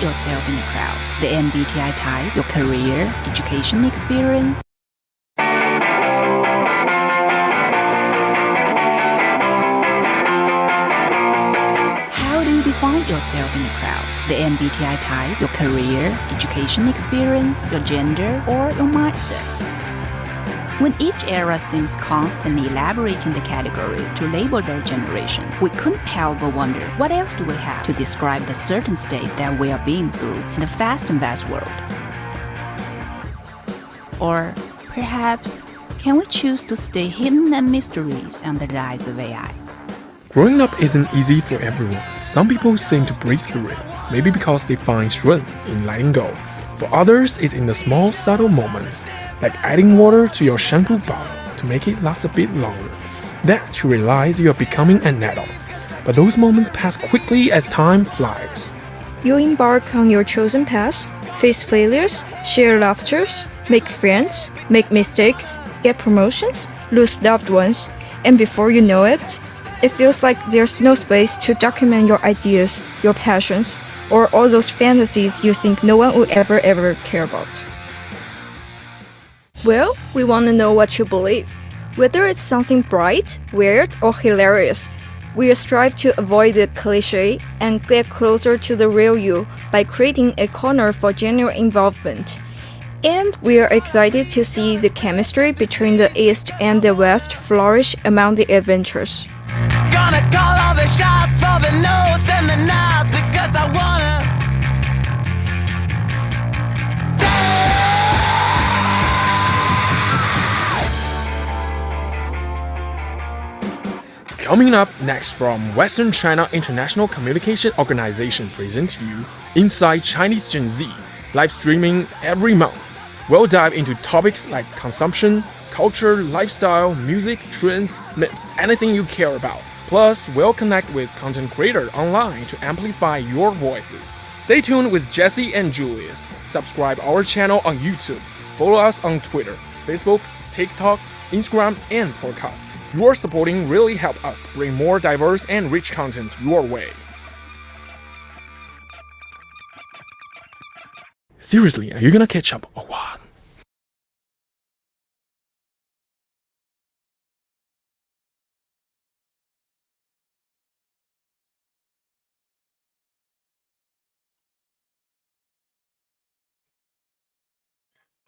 yourself in the crowd? The MBTI type, your career, education experience? How do you define yourself in the crowd? The MBTI type, your career, education experience, your gender, or your mindset? When each era seems constantly elaborating the categories to label their generation, we couldn't help but wonder, what else do we have to describe the certain state that we are being through in the fast and vast world? Or perhaps, can we choose to stay hidden and mysterious under the eyes of AI? Growing up isn't easy for everyone. Some people seem to breathe through it, maybe because they find strength in letting go. For others, it's in the small, subtle moments, like adding water to your shampoo bottle to make it last a bit longer, that you realize you are becoming an adult. But those moments pass quickly as time flies. You embark on your chosen path, face failures, share laughters, make friends, make mistakes, get promotions, lose loved ones, and before you know it, it feels like there's no space to document your ideas, your passions, or all those fantasies you think no one would ever care about. Well, we want to know what you believe. Whether it's something bright, weird, or hilarious, we strive to avoid the cliché and get closer to the real you by creating a corner for genuine involvement. And we are excited to see the chemistry between the East and the West flourish among the adventures. Gonna call all the shots for the notes and the nods because I wanna. Coming up next from Western China International Communication Organization presents you Inside Chinese Gen Z, live streaming every month. We'll dive into topics like consumption, culture, lifestyle, music, trends, myths, anything you care about. Plus, we'll connect with content creators online to amplify your voices. Stay tuned with Jesse and Julius. Subscribe our channel on YouTube. Follow us on Twitter, Facebook, TikTok, Instagram, and podcast. Your supporting really helps us bring more diverse and rich content your way. Seriously, are you gonna catch up or what?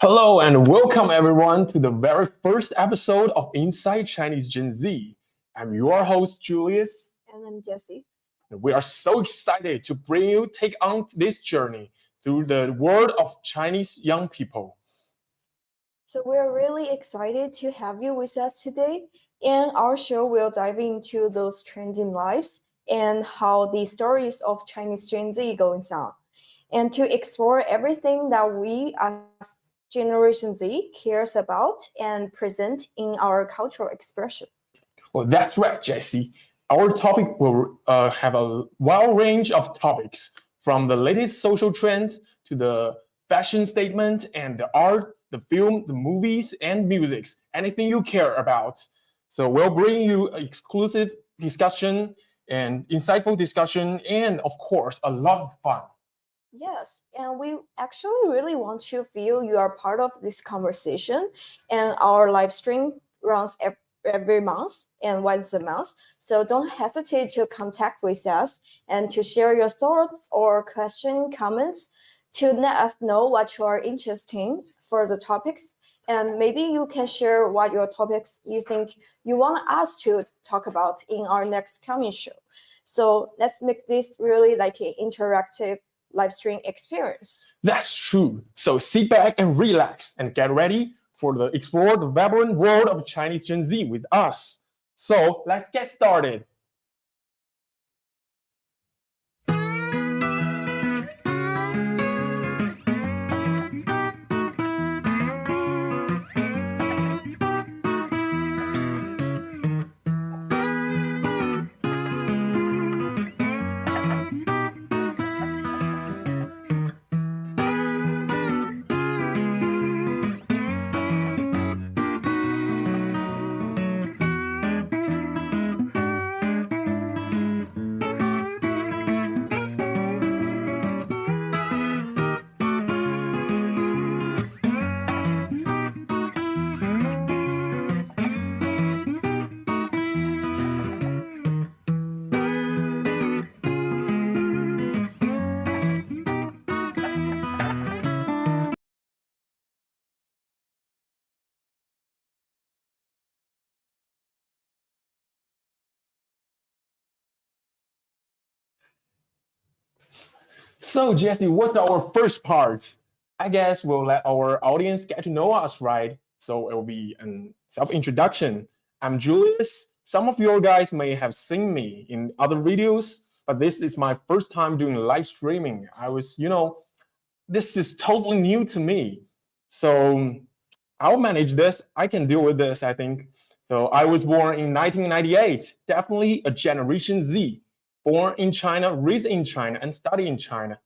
Hello and welcome everyone to the very first episode of Inside Chinese Gen Z. I'm your host Julius. And I'm Jessie. We are so excited to bring you take on this journey through the world of Chinese young people. So we're really excited to have you with us today. And our show will dive into those trending lives and how the stories of Chinese Gen Z going on. And to explore everything that we as Generation Z cares about and present in our cultural expression. Well, that's right, Jesse. Our topic will have a wide range of topics, from the latest social trends to the fashion statement and the art, the film, the movies, and musics, anything you care about. So we'll bring you exclusive discussion and insightful discussion and, of course, a lot of fun. Yes, and we actually really want to feel you are part of this conversation, and our live stream runs every month and once a month. So don't hesitate to contact with us and to share your thoughts or comments to let us know what you are interested in for the topics. And maybe you can share what your topics you think you want us to talk about in our next coming show. So let's make this really like an interactive live stream experience. That's true. So sit back and relax and get ready for the explore the vibrant world of Chinese Gen Z with us. So let's get started. So, Jesse, what's our first part? I guess we'll let our audience get to know us, right? So, it will be a self introduction. I'm Julius. Some of your guys may have seen me in other videos, but this is my first time doing live streaming. This is totally new to me. So, I'll manage this. I can deal with this, I think. So I was born in 1998, definitely a Generation Z, born in China, raised in China, and studied in China.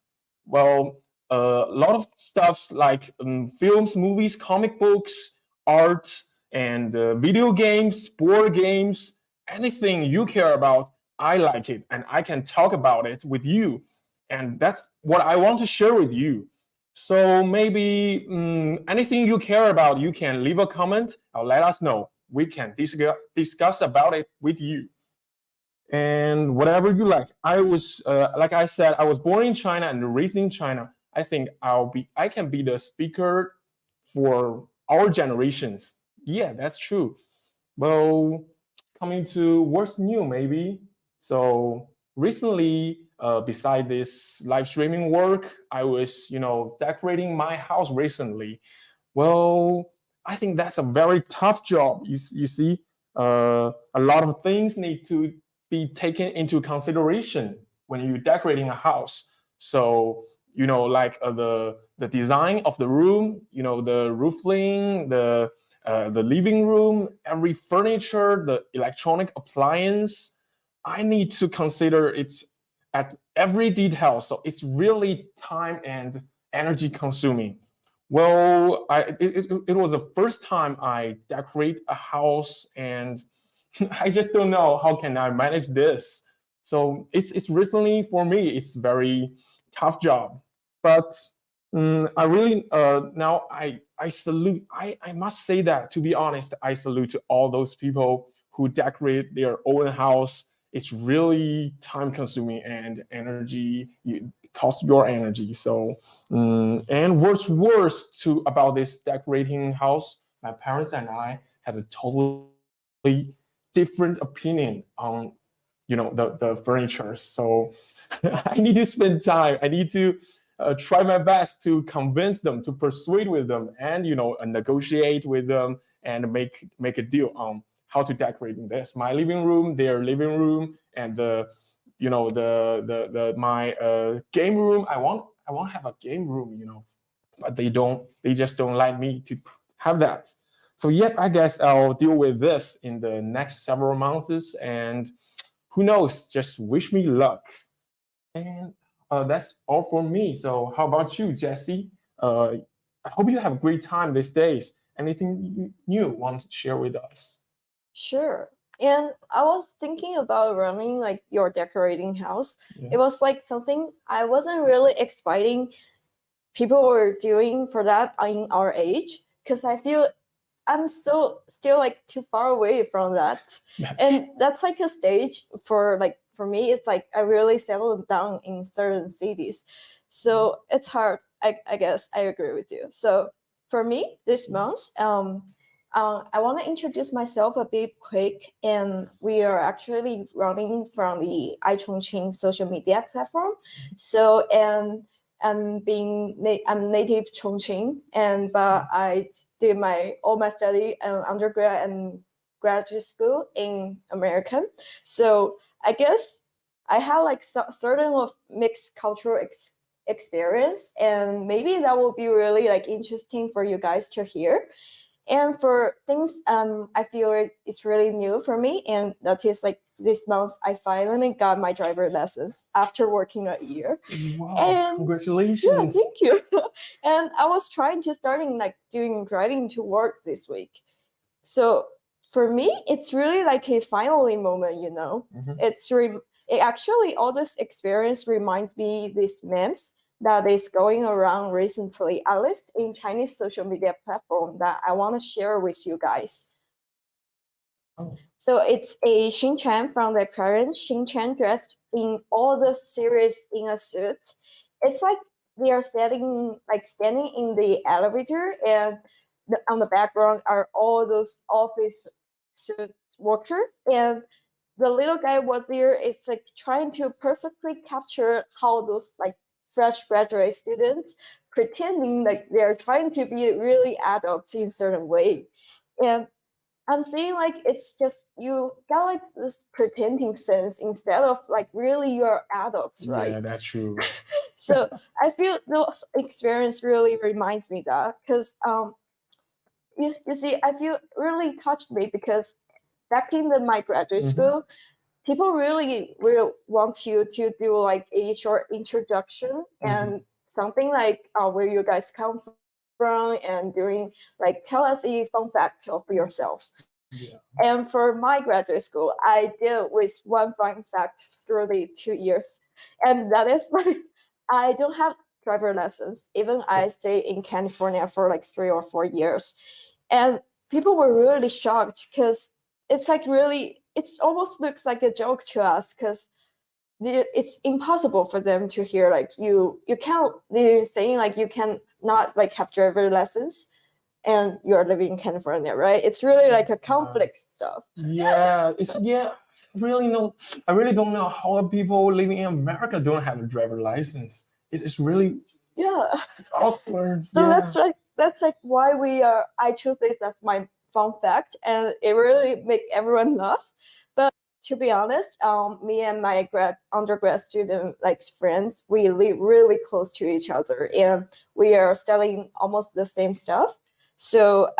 Well, a lot of stuffs like films, movies, comic books, art, and video games, board games, anything you care about, I like it, and I can talk about it with you. And that's what I want to share with you. So maybe anything you care about, you can leave a comment or let us know. We can discuss about it with you. And whatever you like. Like I said, I was born in China and raised in China. I think I can be the speaker for our generations. Yeah, that's true. Well, coming to what's new, maybe. So recently, beside this live streaming work, I was, decorating my house recently. Well, I think that's a very tough job. You see, a lot of things need to be taken into consideration when you're decorating a house. So, like the design of the room, the roofing, the living room, every furniture, the electronic appliance. I need to consider it at every detail. So it's really time and energy consuming. Well, it was the first time I decorate a house, and I just don't know how can I manage this. So it's recently for me, it's very tough job. But I really now I salute. I must say that, to be honest, I salute to all those people who decorate their own house. It's really time consuming and energy. You cost your energy. So and what's worse to about this decorating house, my parents and I had a totally different opinion on the furniture. So I need to spend time. I need to try my best to convince them, to persuade with them, and negotiate with them and make a deal on how to decorate this. My living room, their living room, and the my game room. I want to have a game room, but they don't. They just don't like me to have that. So yet, I guess I'll deal with this in the next several months, and who knows? Just wish me luck. And that's all for me. So how about you, Jesse? I hope you have a great time these days. Anything new want to share with us? Sure. And I was thinking about running like your decorating house. Yeah. It was like something I wasn't really expecting people were doing for that in our age, because I feel I'm still like too far away from that. Yeah. And that's like a stage for me, it's like I really settled down in certain cities. So it's hard. I guess I agree with you. So for me this month, I want to introduce myself a bit quick, and we are actually running from the iChongqing social media platform. So, and I'm native Chongqing, but I did all my study undergrad and graduate school in American. So I guess I have like certain of mixed cultural experience, and maybe that will be really like interesting for you guys to hear. And for things I feel it's really new for me, and that is like this month I finally got my driver lessons after working a year. Wow! And Congratulations! yeah, thank you. And I was trying to starting like doing driving to work this week. So for me, it's really like a finally moment. Mm-hmm. It actually all this experience reminds me these memes that is going around recently, at least in Chinese social media platform, that I want to share with you guys. Oh. So it's a Xinchen from the current Xinchen dressed in all the series in a suit. It's like they are standing in the elevator, and on the background are all those office suit worker, and the little guy was there is like trying to perfectly capture how those like fresh graduate students pretending like they're trying to be really adults in a certain way. And I'm saying like it's just you got like this pretending sense instead of like really you're adults, right? Yeah, that's true. So I feel those experience really reminds me that because you see I feel really touched me because back in my graduate school, people really will want you to do like a short introduction and something like where you guys come from and doing like tell us a fun fact of yourselves. Yeah. And for my graduate school, I did with one fun fact through the 2 years, and that is like I don't have driver lessons. Even I stay in California for like 3 or 4 years, and people were really shocked because it's like really it almost looks like a joke to us because it's impossible for them to hear like you can't they're saying like you can not like have driver lessons and you're living in California, right? It's really like a conflict stuff. Yeah, really no, I really don't know how people living in America don't have a driver license. It's really Yeah. awkward. So Yeah. that's like why I choose this as my fun fact, and it really make everyone laugh. But to be honest, me and my undergrad student like friends, we live really close to each other, and we are studying almost the same stuff. So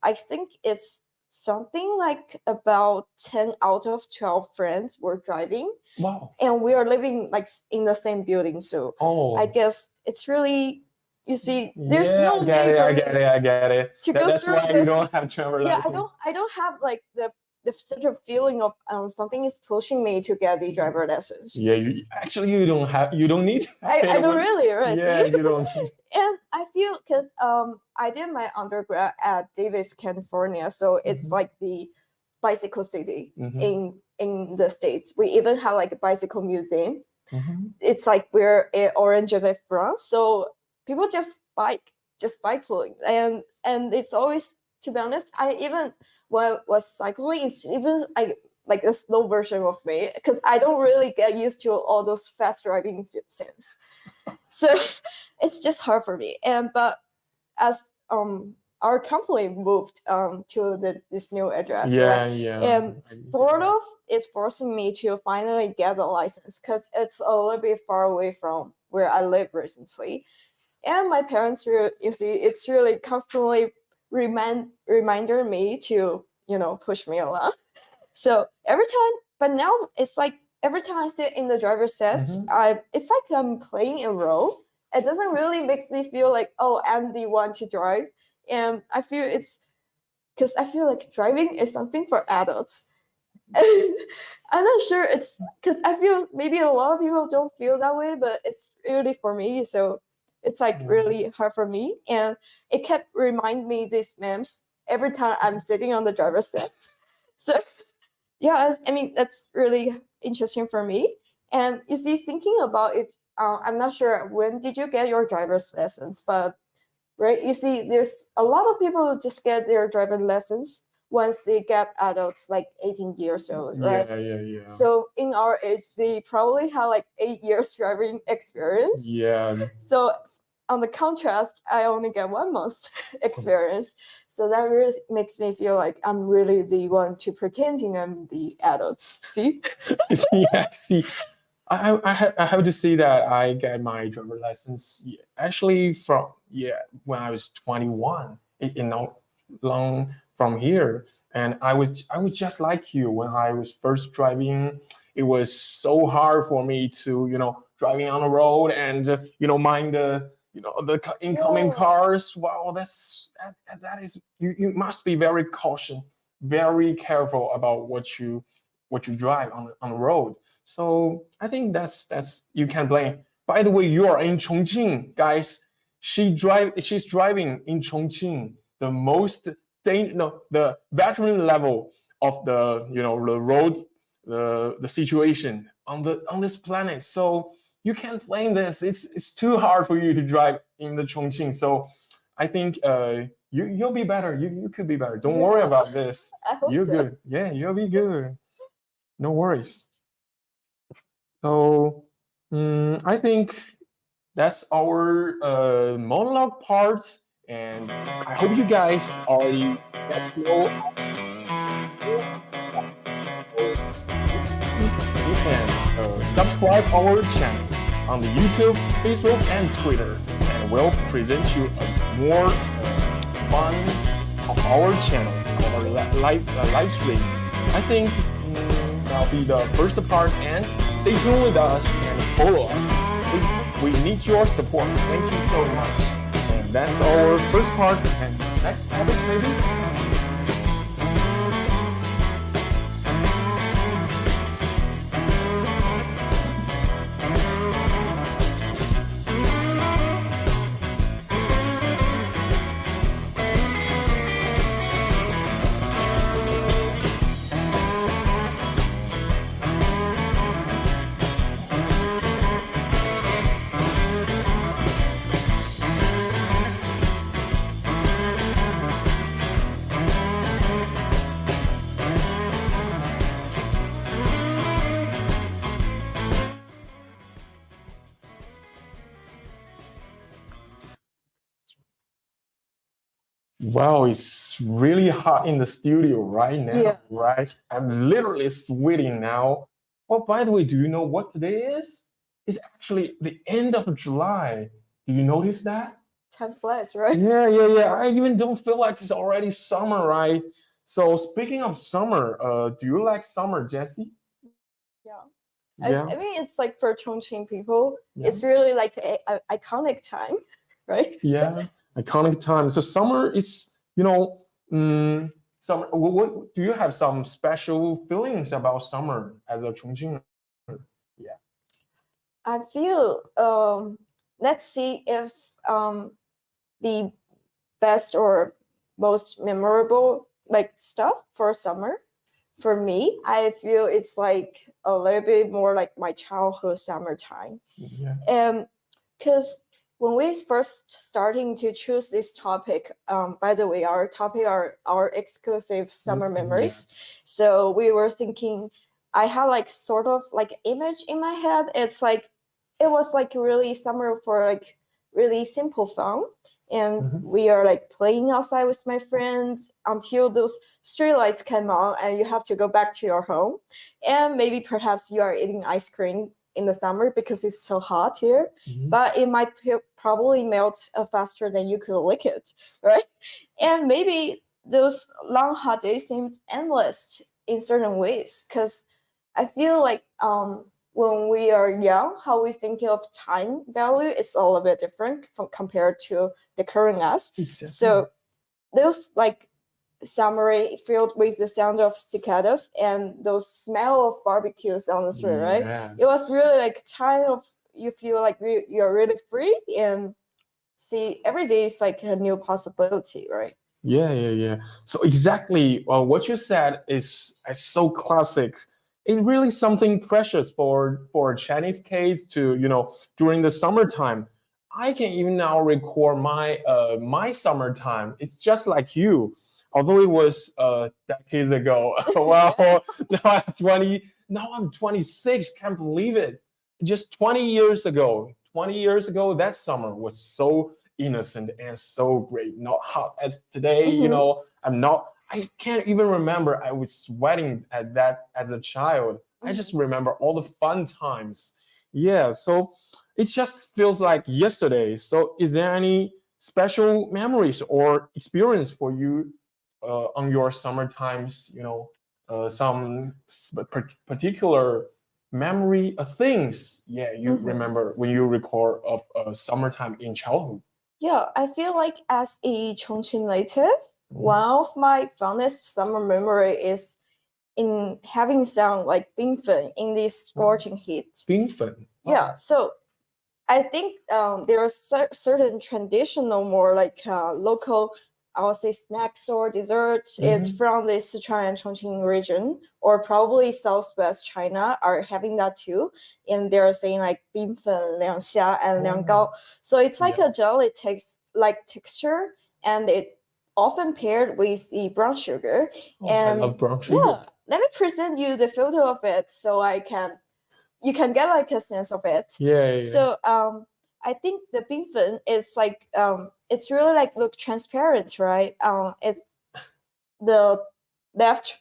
I think it's something like about 10 out of 12 friends were driving. Wow. And we are living like in the same building. So I guess it's really, you see, there's no I get need it, for I get it, I get it. to go That's through why you this. don't have driver Yeah, license. I don't have like the such a feeling of something is pushing me to get the driver lessons. Yeah, you don't need to have I it. don't really, right? Yeah, See? you don't. And I feel because I did my undergrad at Davis, California, so it's like the bicycle city in the States. We even have like a bicycle museum. It's like we're in Orange de France, so people just bicycling, and it's always, to be honest, I even when I was cycling, it's even like a slow version of me because I don't really get used to all those fast driving scenes. So it's just hard for me. And but as our company moved to this new address, right? And sort of it's forcing me to finally get a license because it's a little bit far away from where I live recently. And my parents, you see, it's really constantly reminder me to push me along. So every time, but now it's like every time I sit in the driver's seat, it's like I'm playing a role. It doesn't really makes me feel like, oh, I'm the one to drive. And I feel it's because I feel like driving is something for adults. And I'm not sure it's because I feel maybe a lot of people don't feel that way, but it's really for me. So it's like really hard for me. And it kept remind me these memes every time I'm sitting on the driver's seat. So yeah, I mean that's really interesting for me. And you see, thinking about if I'm not sure when did you get your driver's lessons, but right, you see, there's a lot of people who just get their driver lessons once they get adults, like 18 years old, right? Yeah. So in our age, they probably have like 8 years driving experience. Yeah. So on the contrast, I only get 1 month experience. So that really makes me feel like I'm really the one to pretending I'm the adult. See? Yeah, see, I have to say that I get my driver license actually from when I was 21, not long from here, and I was just like you when I was first driving. It was so hard for me to driving on the road and mind the incoming cars. Wow, that is you must be very cautious, very careful about what you drive on the road. So I think that's you can blame. By the way, you are in Chongqing, guys. She's driving in Chongqing, the most the veteran level of the road, the situation on this planet. So you can't blame this. It's too hard for you to drive in the Chongqing. So I think you'll be better. You could be better. Don't worry about this. I hope You're so. good. Yeah, you'll be good. No worries. So I think that's our monologue part, and I hope you guys already get to know you can subscribe our channel on the YouTube, Facebook, and Twitter, and we'll present you a more fun of our channel, our live stream. I think that'll be the first part, and stay tuned with us and follow us. Please, we need your support. Thank you so much. And that's our first part, and next topic maybe. Wow, it's really hot in the studio right now, Yeah. right? I'm literally sweating now. Oh, by the way, do you know what today is? It's actually the end of July. Do you notice that? Time flies, right? Yeah. I even don't feel like it's already summer, right? So speaking of summer, do you like summer, Jesse? Yeah. Yeah. I mean, it's like for Chongqing people, Yeah. it's really like a iconic time, right? Yeah, iconic time. So summer is, summer. What do you have some special feelings about summer as a Chongqinger? Yeah. I feel let's see if the best or most memorable like stuff for summer. For me, I feel it's like a little bit more like my childhood summertime. Yeah. Because when we first starting to choose this topic, by the way, our topic are our exclusive summer memories. So we were thinking, I had like sort of like image in my head. It's like it was like really summer for like really simple fun. And we are like playing outside with my friends until those street lights came on and you have to go back to your home. And maybe perhaps you are eating ice cream in the summer because it's so hot here, but it might probably melt faster than you could lick it, right? And maybe those long hot days seemed endless in certain ways because I feel like when we are young, how we think of time value is a little bit different compared to the current us. Exactly. So those like summer filled with the sound of cicadas and those smell of barbecues on the street, right? It was really like time of you feel like you're really free and see every day is like a new possibility, right? Yeah. So exactly what you said is so classic. It's really something precious for a Chinese kids to, during the summertime. I can even now record my summertime. It's just like you, although it was decades ago. Well, now I'm 26. Can't believe it. Just 20 years ago. 20 years ago, that summer was so innocent and so great, not hot as today. I can't even remember I was sweating at that as a child. I just remember all the fun times. Yeah, so it just feels like yesterday. So is there any special memories or experience for you on your summer times? Some particular memory of things you remember when you recall of summertime in childhood? Yeah, I feel like as a Chongqing native, one of my fondest summer memory is in having some like binfen in this scorching heat. Binfen. Yeah, so I think there are certain traditional, more like local, I would say, snacks or desserts. It's from the Sichuan and Chongqing region, or probably Southwest China are having that too. And they're saying like 冰粉, 凉虾, and 凉糕. So it's like a jelly texture, and it often paired with the brown sugar. And I love brown sugar. Yeah, let me present you the photo of it so you can get like a sense of it. Yeah. So I think the binfen is like it's really like look transparent, right? It's the left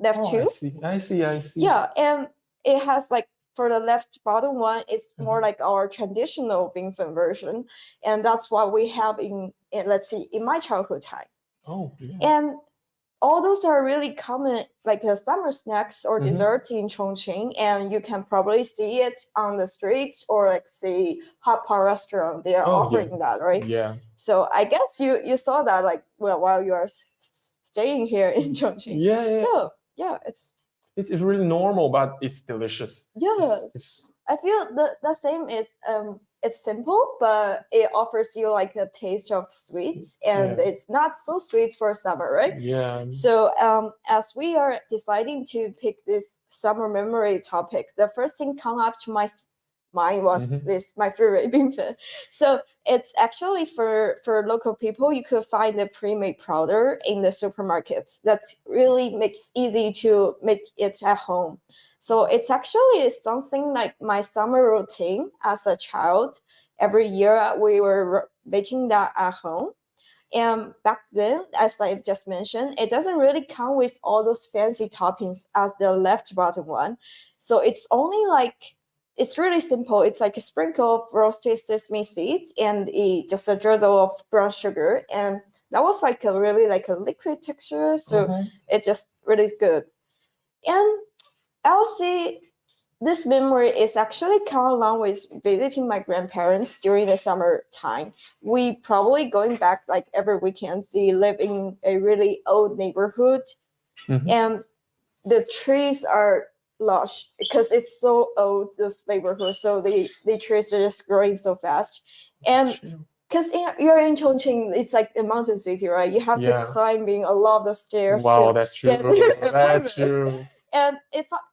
Oh, two. I see. Yeah, and it has like for the left bottom one, it's more like our traditional binfen version, and that's what we have in let's see in my childhood time. Oh, yeah. And all those are really common, like summer snacks or dessert in Chongqing, and you can probably see it on the streets or like see hot pot restaurant. They are offering that, right? Yeah. So I guess you saw that like well while you are staying here in Chongqing. Yeah. So yeah, it's really normal, but it's delicious. yeah. I feel the same is it's simple, but it offers you like a taste of sweets, and it's not so sweet for summer, right? Yeah. So as we are deciding to pick this summer memory topic, the first thing come up to my mind was this my favorite binfen. So it's actually for local people. You could find the pre-made powder in the supermarkets. That really makes easy to make it at home. So it's actually something like my summer routine as a child. Every year we were making that at home. And back then, as I just mentioned, it doesn't really come with all those fancy toppings as the left bottom one. So it's only like, it's really simple. It's like a sprinkle of roasted sesame seeds and just a drizzle of brown sugar. And that was like a really like a liquid texture. So it just really good. And I'll say this memory is actually come along with visiting my grandparents during the summer time. We probably going back like every weekend. They live in a really old neighborhood, and the trees are lush because it's so old, this neighborhood. So the trees are just growing so fast, and because you're in Chongqing, it's like a mountain city, right? You have to climbing a lot of the stairs. Wow, that's true. That's true. And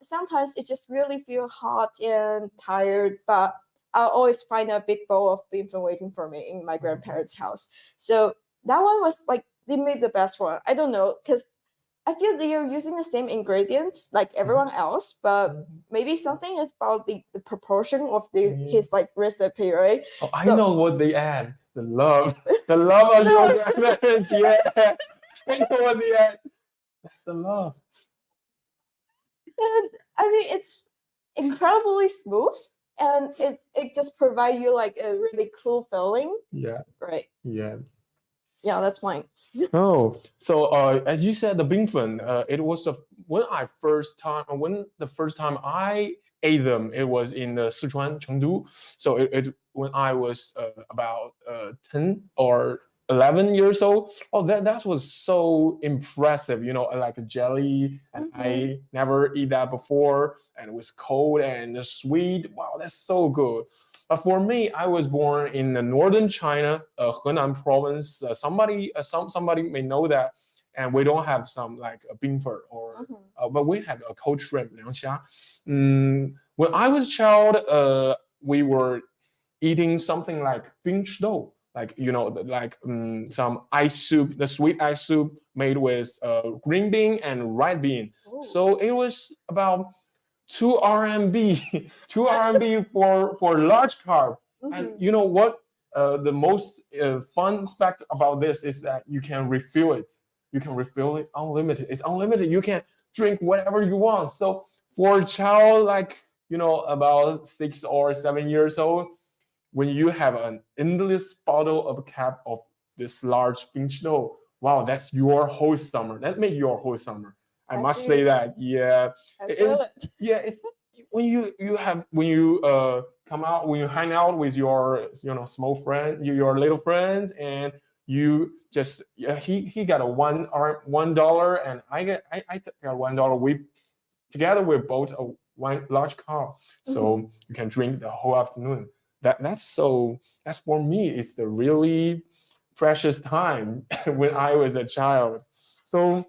sometimes it just really feel hot and tired, but I'll always find a big bowl of binfen waiting for me in my grandparents' house. So that one was like they made the best one. I don't know, because I feel they are using the same ingredients like everyone else, but maybe something is about the proportion of his like recipe, right? Oh, I know what they add. The love of your grandparents. Yeah, I know what they add. That's the love. And I mean, it's incredibly smooth, and it just provides you like a really cool feeling. Yeah. Right. Yeah. Yeah, that's mine. Oh, so as you said, the binfen, it was when the first time I ate them, it was in the Sichuan, Chengdu. So it when I was about 10 or 11 years old. Oh, that was so impressive, like a jelly, and I never eat that before, and it was cold and sweet. Wow, that's so good. For me, I was born in the northern China, Henan province. Somebody may know that, and we don't have some like a binfen but we have a cold shrimp, liangxia. When I was a child, we were eating something like bingdou, like some ice soup, the sweet ice soup made with green bean and red bean. Ooh. So it was about 2 RMB, 2 RMB for large carb. And you know what? The most fun fact about this is that you can refill it. You can refill it unlimited. It's unlimited. You can drink whatever you want. So for a child like about 6 or 7 years old, when you have an endless bottle of a cap of this large bingdou, wow, that's your whole summer. That made your whole summer. I must say that, yeah. When you come out, when you hang out with your small friend, your little friends, and you just he got a $1 and I got $1. We together we bought a one large cup, so you can drink the whole afternoon. That's for me. It's the really precious time when I was a child. So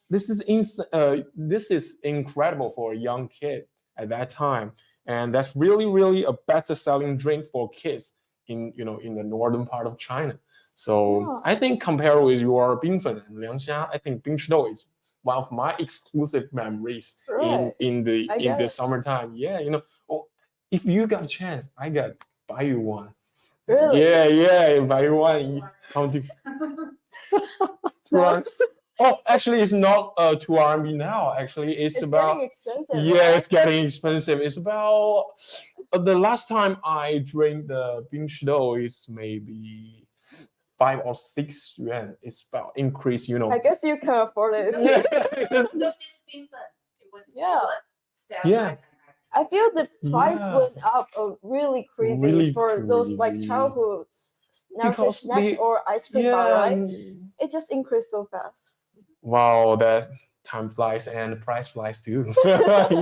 this is incredible for a young kid at that time, and that's really a best-selling drink for kids in the northern part of China. So I think compared with your binfen and liangxia, I think bingdou is one of my exclusive memories in the summertime. Yeah, if you got a chance, I got buy you one. Really? Yeah, buy you one. Come to So Oh, actually, it's not 2 RMB now. Actually, it's it's about getting expensive. yeah, right? it's getting expensive. It's about the last time I drank the Bingshidou is maybe 5 or 6 yuan. It's about increase, you know. I guess you can afford it. Yeah, Yeah. yeah, I feel the price yeah. went up really crazy Really for those like crazy. childhood Because snack the or ice cream bar, yeah, right? It just increased so fast. wow, that time flies and the price flies too.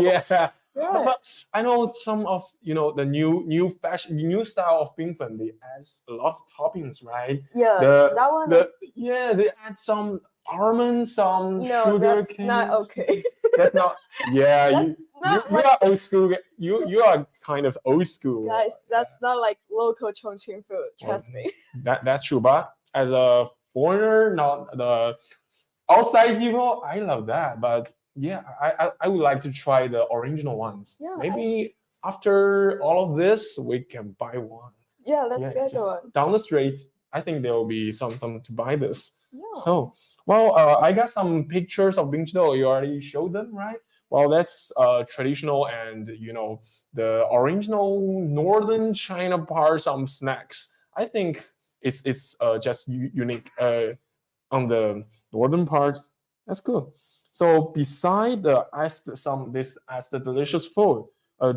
Yeah. Right. But I know some of the new fashion, new style of bingfen. They add a lot of toppings, right? Yes, The that one is yeah, they add some almonds, some no, sugar that's not cane. okay. That's not. Yeah, That's you not you like are old school. You are kind of old school. guys, that's not like local Chongqing food, trust me. That's true. But as a foreigner, not the outside people, I love that. But yeah, I would like to try the original ones. Yeah, Maybe after all of this, we can buy one. Yeah, let's Yeah, get just one. down the street. I think there will be something to buy this. Yeah. So, well, I got some pictures of Bingqiu. You already showed them, right? Well, that's traditional and the original northern China part some snacks. I think it's just unique on the northern part. That's good. So beside as the delicious food,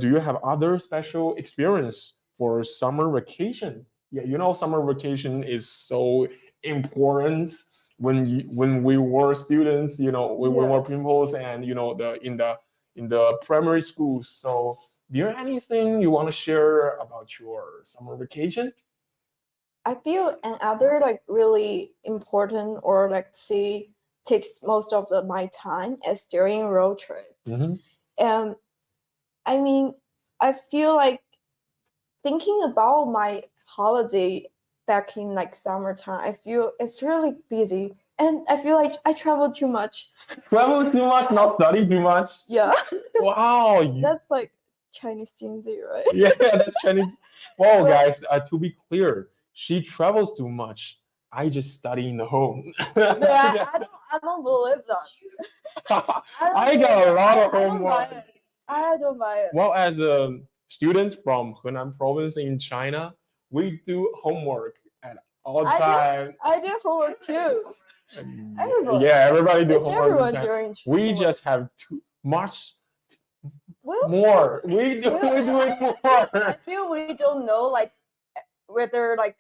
do you have other special experience for summer vacation? Yeah, summer vacation is so important when we were students. When we were Yes. pupils, and in the primary schools. So, do you have anything you want to share about your summer vacation? I feel another like really important or like see takes most of my time is during road trip. Mm-hmm. And I mean, I feel like thinking about my holiday back in like summertime, I feel it's really busy. And I feel like I travel too much. Travel too much, not study too much. Yeah. Wow. That's like Chinese Gen Z, right? Yeah, that's Chinese. Well, But- guys, to be clear, she travels too much. I just study in the home. Yeah, I don't believe that. I got a lot of I don't buy homework. it. I don't buy it. Well, as students from Henan province in China, we do homework at all time. I do homework too. Everybody. Yeah, everybody do It's homework. in everyone China. doing We homework. just have too much Well, more. We do it I more. feel we don't know like whether like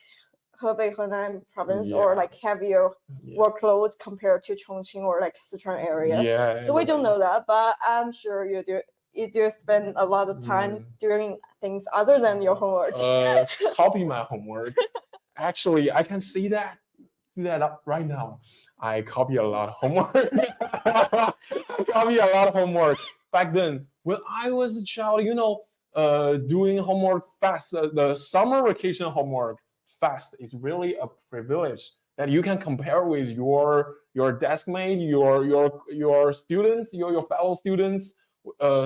Hebei, Henan province or Yeah. like heavier Yeah. workloads compared to Chongqing or like Sichuan area. Yeah. So we don't know that, but I'm sure you do spend a lot of time Mm. doing things other than your homework. Copy my homework. Actually, I can see that up right now. I copy a lot of homework. I copy a lot of homework back then when I was a child. Doing homework fast. The summer vacation homework fast is really a privilege that you can compare with your desk mate, your students, your fellow students.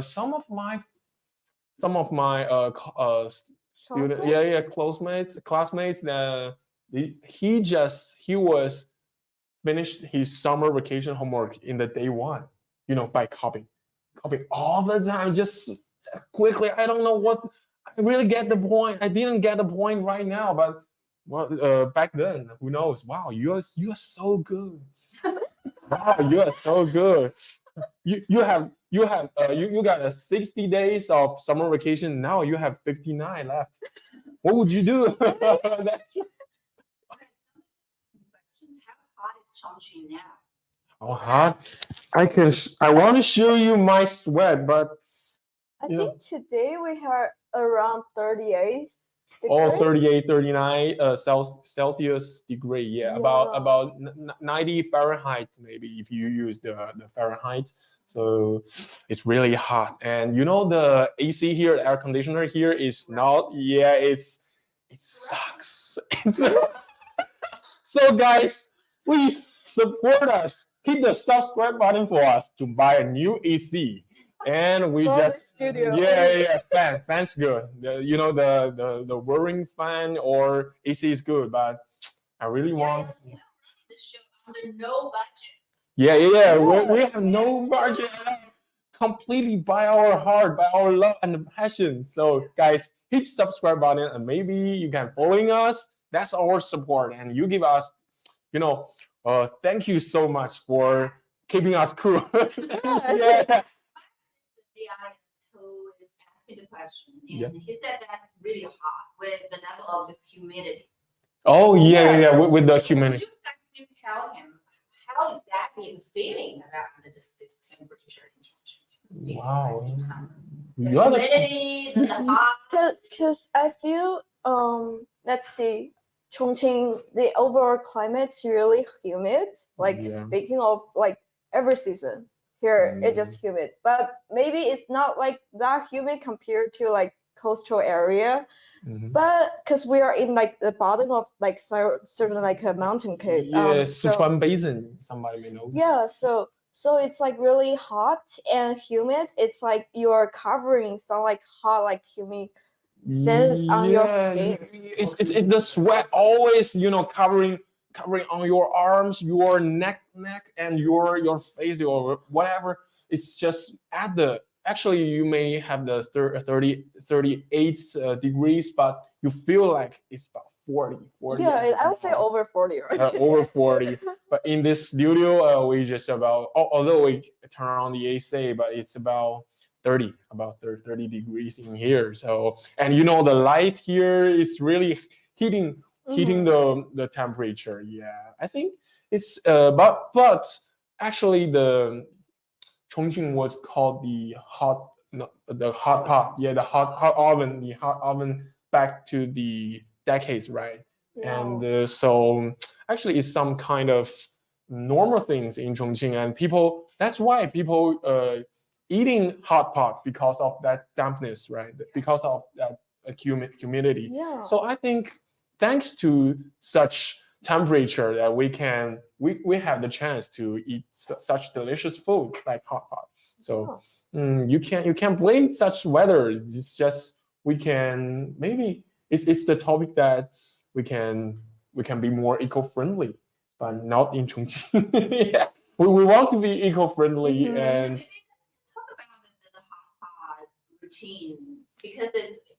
Some of my student, classmates. He was finished his summer vacation homework in the day one. By copying all the time, just quickly. I don't know what. I really get the point. I didn't get the point right now, but back then, who knows? Wow, you are so good. Wow, you are so good. You got a 60 days of summer vacation. Now you have 59 left. What would you do? That's true. How hot is Chongqing now? How hot? I want to show you my sweat, but I Yeah. think today we have around 38 all degrees. 38, 39 Celsius degree. Yeah, about 90 Fahrenheit maybe if you use the Fahrenheit. So it's really hot, and the AC here, air conditioner here is not. Yeah, it sucks. So guys, please support us. Hit the subscribe button for us to buy a new AC. and we From the just studio. fan's good. The whirring fan or AC is good, but I really want. The show under no budget. Yeah. We Yeah. have no budget at all. Completely by our heart, by our love and passion. So, guys, hit the subscribe button and maybe you can following us. That's our support, and you give us, thank you so much for keeping us cool. Yeah. The audience who is asking the question, and Yeah. he said that's really hot with the level of the humidity. Oh Yeah. yeah, with the Would humanity. you guys please tell him how exactly the feeling about this temperature in Chongqing? Wow. In summer? The You are the humidity, the hot. Because I feel let's see, Chongqing, the overall climate's really humid. Like Yeah. speaking of like every season here, it's just humid. But maybe it's not like that humid compared to like coastal area. Mhm. But because we are in like the bottom of like certain like a mountain cave. Yeah, So Sichuan Basin. Somebody may know. yeah, so it's like really hot and humid. It's like you're covering some like hot like humid sense on your skin. It's the sweat always covering on your arms, your neck, and your face or whatever. It's just at the actually you may have the 38 degrees, but you feel like it's about 40. Yeah, I would say over 40, right? Over 40. But in this studio, we just although we turn on the AC, but it's about 30 degrees in here. So, and the light here is really heating the temperature. Yeah, I think it's but actually the Chongqing was called the hot no, the hot pot. Yeah, the hot oven back to the decades, right? And so actually it's some kind of normal things in Chongqing, and that's why people eating hot pot because of that dampness, right? Because of that humidity. Yeah. So I think thanks to such temperature that we have the chance to eat such delicious food like hot pot. So you can't blame such weather. It's just we can maybe it's the topic that we can be more eco-friendly, but not in Chongqing. Yeah. We want to be eco-friendly and Maybe let's talk about the hot pot routine because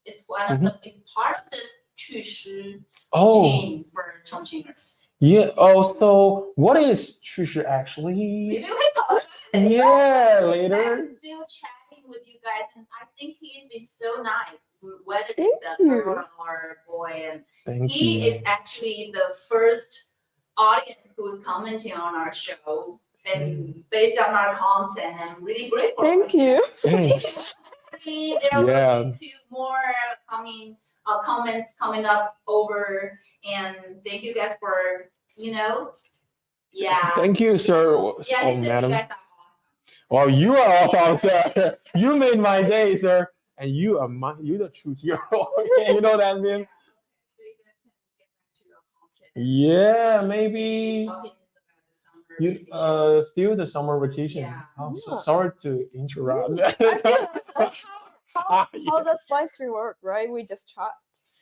it's one of it's part of this 去湿 routine for Chongqingers. Yeah. Oh, so what is 去湿 actually? Maybe we talk about it. Yeah, later. I'm still chatting with you guys, and I think he's been so nice. Whether Thank it's you. a girl or a boy, and Thank he you. is actually the first audience who's commenting on our show and based on our content. I'm really grateful. Thank you. Thanks. There will be 2 more comments coming up over, and thank you guys for Thank you, sir. Yeah, he said Madam. you guys are awesome. Well, you are awesome, sir. You made my day, sir. And you're the true hero. You know that, man? So you guys can get back to your content. Yeah, maybe. Talking about the summer vacation. Still the summer vacation. Yeah. Oh, so sorry to interrupt. I feel that's how does live stream work, right? We just chat.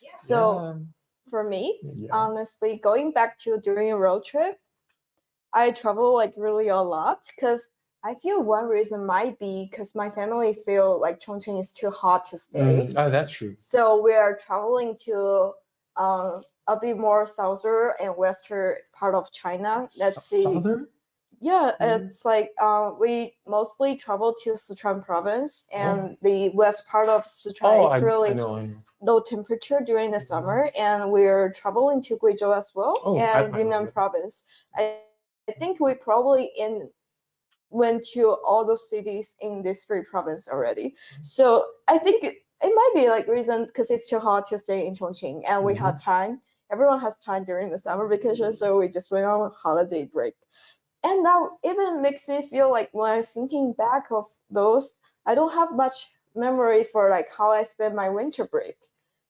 Yeah. So for me, Yeah. honestly, going back to during a road trip, I travel like really a lot because I feel one reason might be because my family feel like Chongqing is too hot to stay. Oh, that's true. So we are traveling to a bit more southern and western part of China. Let's see. Southern? Yeah, it's like we mostly travel to Sichuan province, and the west part of Sichuan is really I know. low temperature during the summer, and we're traveling to Guizhou as well and I know Yunnan that. province. I think we probably went to all those cities in these 3 provinces already. So I think it might be like reason because it's too hot to stay in Chongqing, and we had time. Everyone has time during the summer vacation, so we just went on a holiday break. And that even makes me feel like when I'm thinking back of those, I don't have much memory for like how I spent my winter break,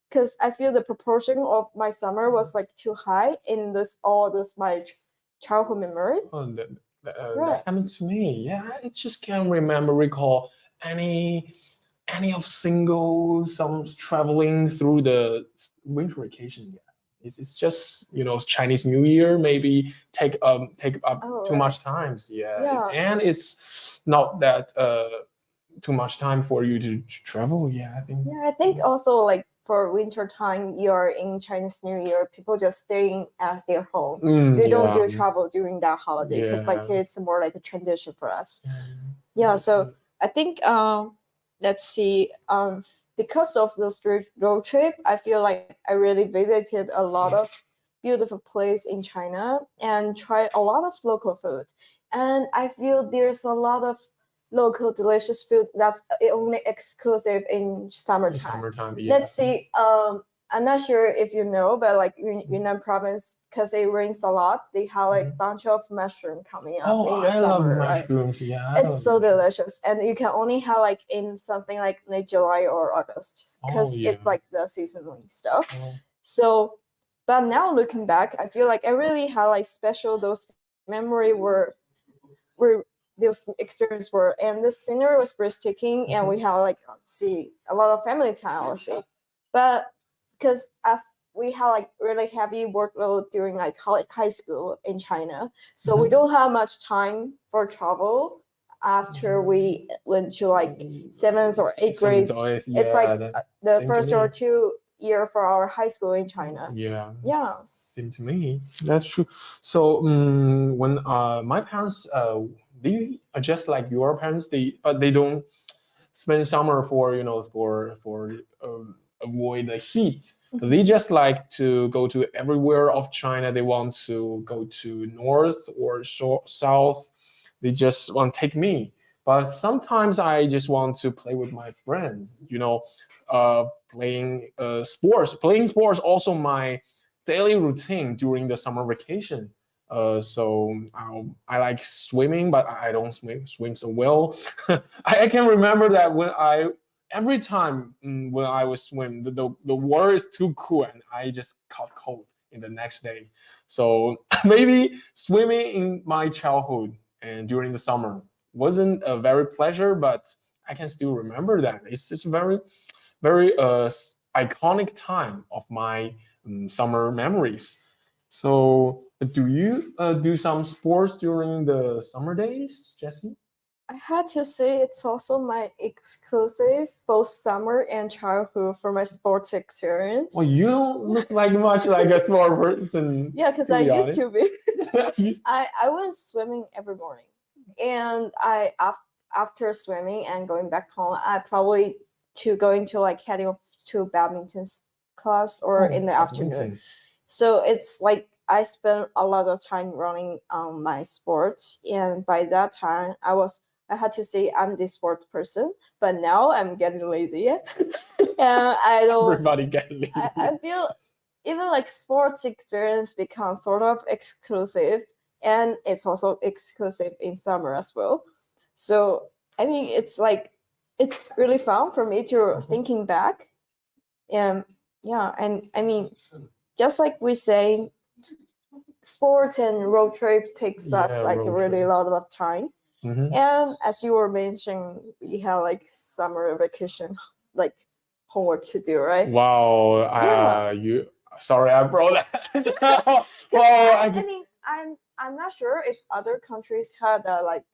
because I feel the proportion of my summer was like too high in all this my childhood memory. Oh, that Right. happened to me. Yeah, I just can't recall any of single some traveling through the winter vacation yet. It's just Chinese New Year maybe take up Oh, too right. much times. Yeah. And it's not that too much time for you to travel. I think. Yeah, I think also like for winter time, you're in Chinese New Year, people just staying at their home. They don't do travel during that holiday because like it's more like a tradition for us. Yeah, so I think let's see, because of those road trip, I feel like I really visited a lot of beautiful place in China and tried a lot of local food. And I feel there's a lot of local delicious food that's only exclusive in summertime. Summertime, Let's see, I'm not sure if you know, but like Yunnan province, because it rains a lot, they have like bunch of mushroom coming up in the I summer, love right? mushrooms. It's so delicious, and you can only have like in something like late July or August, because it's like the seasonal stuff. So, but now looking back, I feel like I really had like special those memory were those experience were, and the scenery was breathtaking, and we had like see a lot of family time, I'll say. But because as we had like really heavy workload during like high school in China, so we don't have much time for travel after we went to like 7th or 8th grades. It's like the first or 2 year for our high school in China. Yeah. Same to me. That's true. So when my parents they are just like your parents, but they don't spend summer for avoid the heat. They just like to go to everywhere of China. They want to go to north or south. They just want to take me. But sometimes I just want to play with my friends. Playing sports. Playing sports also my daily routine during the summer vacation. So I like swimming, but I don't swim so well. I can remember that every time when I was swim, the water is too cool and I just caught cold in the next day. So maybe swimming in my childhood and during the summer wasn't a very pleasure, but I can still remember that. It's just very, very iconic time of my summer memories. So, do you do some sports during the summer days, Jessie? I had to say it's also my exclusive both summer and childhood for my sports experience. Well, you don't look like much like a sport person. Yeah, because I used to be. I was swimming every morning, and after swimming and going back home, I probably going to like heading off to badminton class or in the afternoon. So it's like I spent a lot of time running on my sports, and by that time I had to say I'm the sports person, but now I'm getting lazy. And I don't. Everybody getting lazy. I feel even like sports experience becomes sort of exclusive, and it's also exclusive in summer as well. So I mean, it's really fun for me to thinking back, and yeah, and I mean, just like we say, sports and road trip takes us like really a lot of time. And as you were mentioning, we have like summer vacation, like homework to do, right? Wow. Sorry, I brought that. I mean, I'm not sure if other countries had like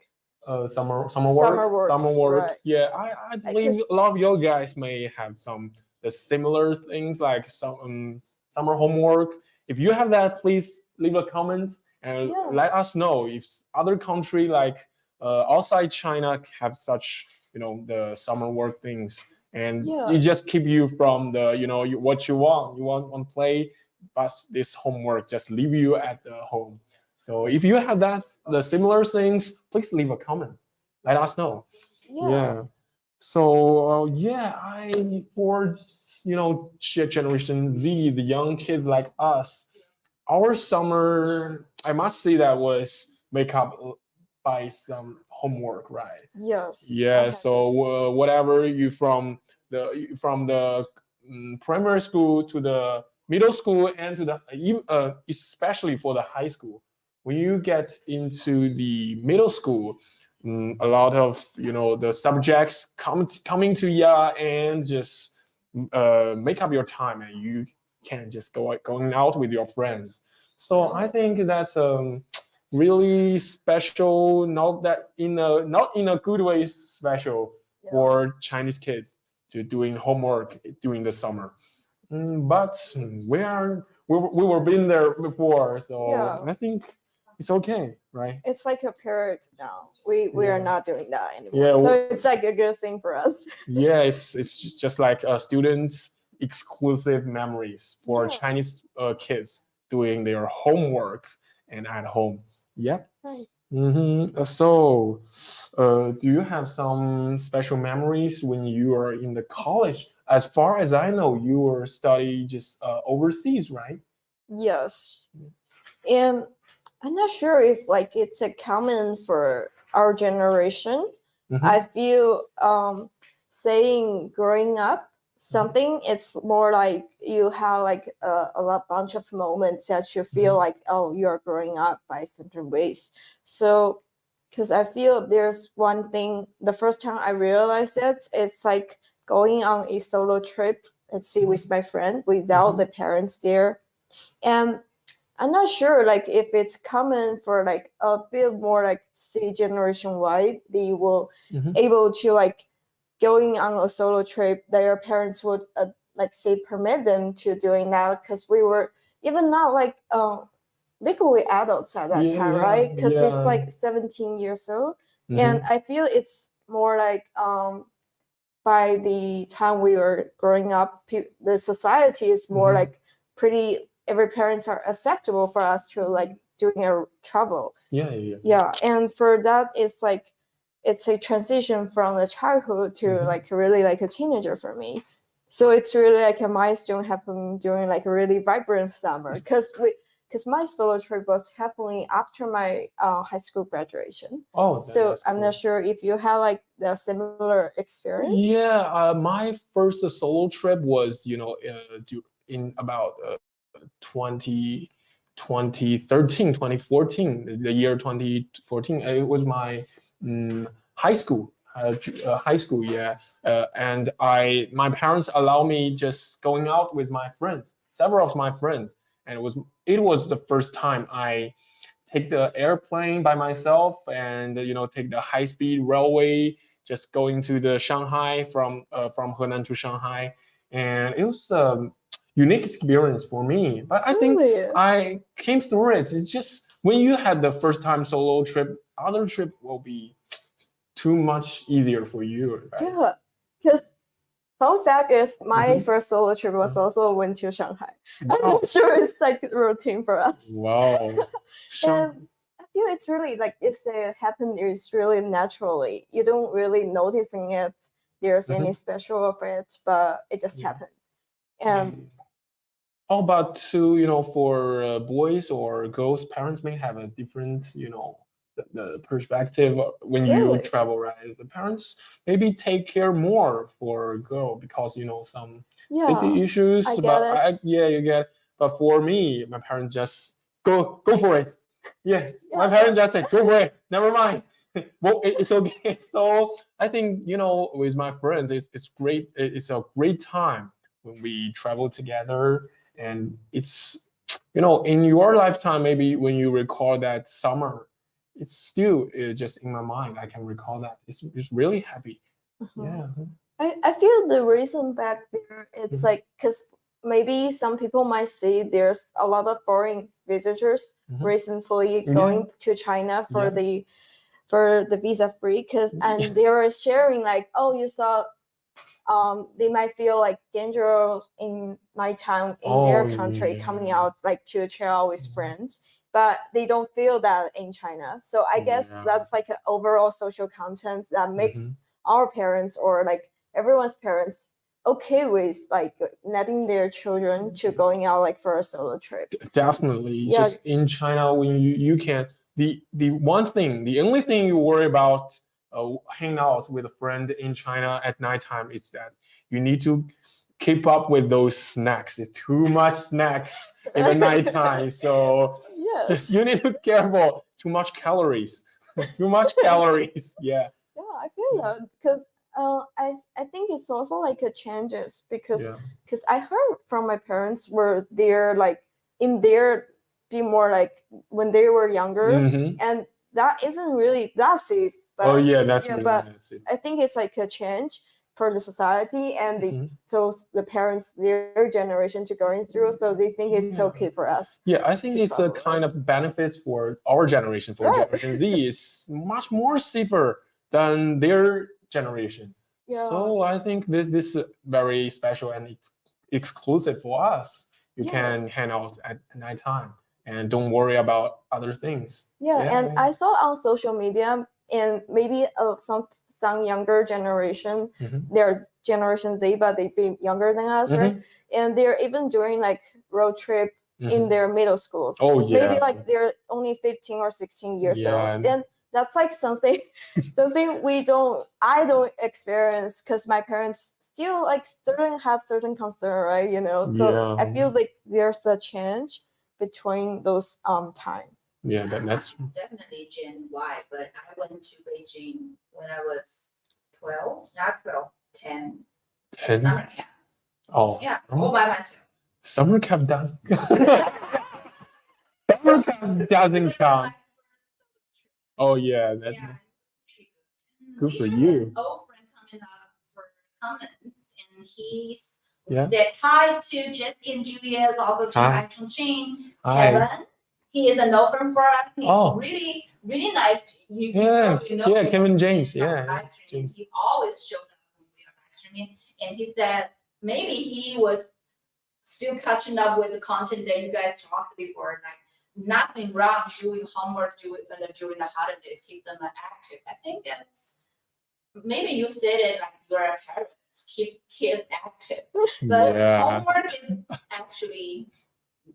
summer work. Right. Yeah, I believe a lot of you guys may have some the similar things like some summer homework. If you have that, please leave a comment and let us know if other country like outside China have such the summer work things, and it just keep you from the what you want to play, but this homework just leave you at the home. So if you have the similar things, please leave a comment. Let us know. Yeah. So for Generation Z, the young kids like us, our summer, I must say that was make up by some homework, right? Yes. Yeah. So whatever you from the primary school to the middle school and to the especially for the high school, when you get into the middle school, a lot of the subjects coming to you and just make up your time, and you can just going out with your friends. So I think that's really special, not in a good way special for Chinese kids to doing homework during the summer. But we were been there before, so I think it's okay, right? It's like a period now. We are not doing that anymore. Yeah, so it's like a good thing for us. Yeah, it's just like students' exclusive memories for Chinese kids doing their homework and at home. Yeah. Right. So, do you have some special memories when you are in the college? As far as I know, you were studying just overseas, right? Yes. And I'm not sure if like it's a common for our generation. I feel saying growing up something, it's more like you have like a bunch of moments that you feel like, oh, you're growing up by certain ways. So because I feel there's one thing, the first time I realized it, it's like going on a solo trip, let's see, with my friend without the parents there. And I'm not sure like if it's common for like a bit more like say generation Y, they will able to like going on a solo trip, their parents would like say permit them to doing that, because we were even not like legally adults at that time, right? Because it's like 17 years old. And I feel it's more like by the time we were growing up, the society is more like pretty, every parents are acceptable for us to like doing a travel. Yeah. And for that, it's like it's a transition from the childhood to like really like a teenager for me. So it's really like a milestone happening during like a really vibrant summer, because my solo trip was happening after my high school graduation. So I'm not sure if you had like the similar experience. Yeah, my first solo trip was in about 2013, 2014, the year 2014. It was my high school, yeah. And my parents allow me just going out with my friends, several of my friends, and it was the first time I take the airplane by myself and take the high-speed railway, just going to the Shanghai from Henan to Shanghai, and it was unique experience for me. But I think I came through it. It's just when you had the first time solo trip, other trip will be too much easier for you, right? Yeah, because fun fact is my first solo trip was also went to Shanghai. I'm not sure it's like routine for us. Wow. And I feel it's really like if it happened, it's really naturally. You don't really noticing it. There's any special of it, but it just happened. And how about for boys or girls, parents may have a different the perspective when you travel, right? The parents maybe take care more for a girl because some safety issues. I get but it. you get. But for me, my parents just go for it. Yeah, my parents just say go for it. Never mind. Well, it's okay. So I think with my friends, it's great. It's a great time when we travel together, and it's in your lifetime, maybe when you recall that summer, it's still just in my mind. I can recall that. It's really happy. Yeah. I feel the reason back there, it's like because maybe some people might say there's a lot of foreign visitors recently going to China for the visa free, and they were sharing like, oh, you saw they might feel like dangerous in nighttime in their country coming out like to chill out with friends, but they don't feel that in China. So I guess that's like an overall social content that makes our parents or like everyone's parents okay with like letting their children to going out like for a solo trip. Definitely. Just in China, when you can the only thing you worry about hanging out with a friend in China at nighttime is that you need to keep up with those snacks. It's too much snacks in the nighttime, so just you need to be careful. Too much calories. Too much calories. Yeah. Yeah, I feel that because I think it's also like a changes because Yeah. I heard from my parents where they're like in their be more like when they were younger, Mhm. and that isn't really that safe. But Oh yeah, that's yeah, really but nice. I think it's like a change for the society and Mhm. the parents their generation to going through, so they think it's Yeah. okay for us. Yeah, I think To it's a travel, kind of benefits for our generation, for Right. Generation Z, is much more safer than their generation. So Yes. I think this is very special and it's exclusive for us. You can Yes. hang out at nighttime and don't worry about other things. Yeah, Yeah, and yeah. I saw on social media and maybe some younger generation, Mhm. they're Generation Z, but they be younger than us, right? Mhm. And they're even doing like road trip in Mhm. their middle schools. Oh Maybe yeah. like they're only 15 or 16 years Yeah. old. And that's like something I don't experience because my parents still like have certain concern, right? So I Yeah. feel like there's a change between those time. Yeah, that's I'm definitely Gen Y, but I went to Beijing when I was 12, not 12, 10, 10. summer camp. Oh, Yeah, all by myself. summer camp does. Summer camp doesn't count. Oh yeah, that's Yeah, good for we had you. an old friend coming up for comments, and he's Yeah. said hi to Jesse and Juliet, also to Hi. iChongqing, Hi. Kevin. He is an old friend for us. He's Oh. really, really nice. You Yeah, probably know yeah, him Kevin James, in some yeah, live streaming. James. He always showed up when we are live streaming, and he said maybe he was still catching up with the content that you guys talked before. Like nothing wrong doing homework during the holidays, keep them active. I think that's maybe you said it like you're a parent, keep kids active, but Yeah. homework is actually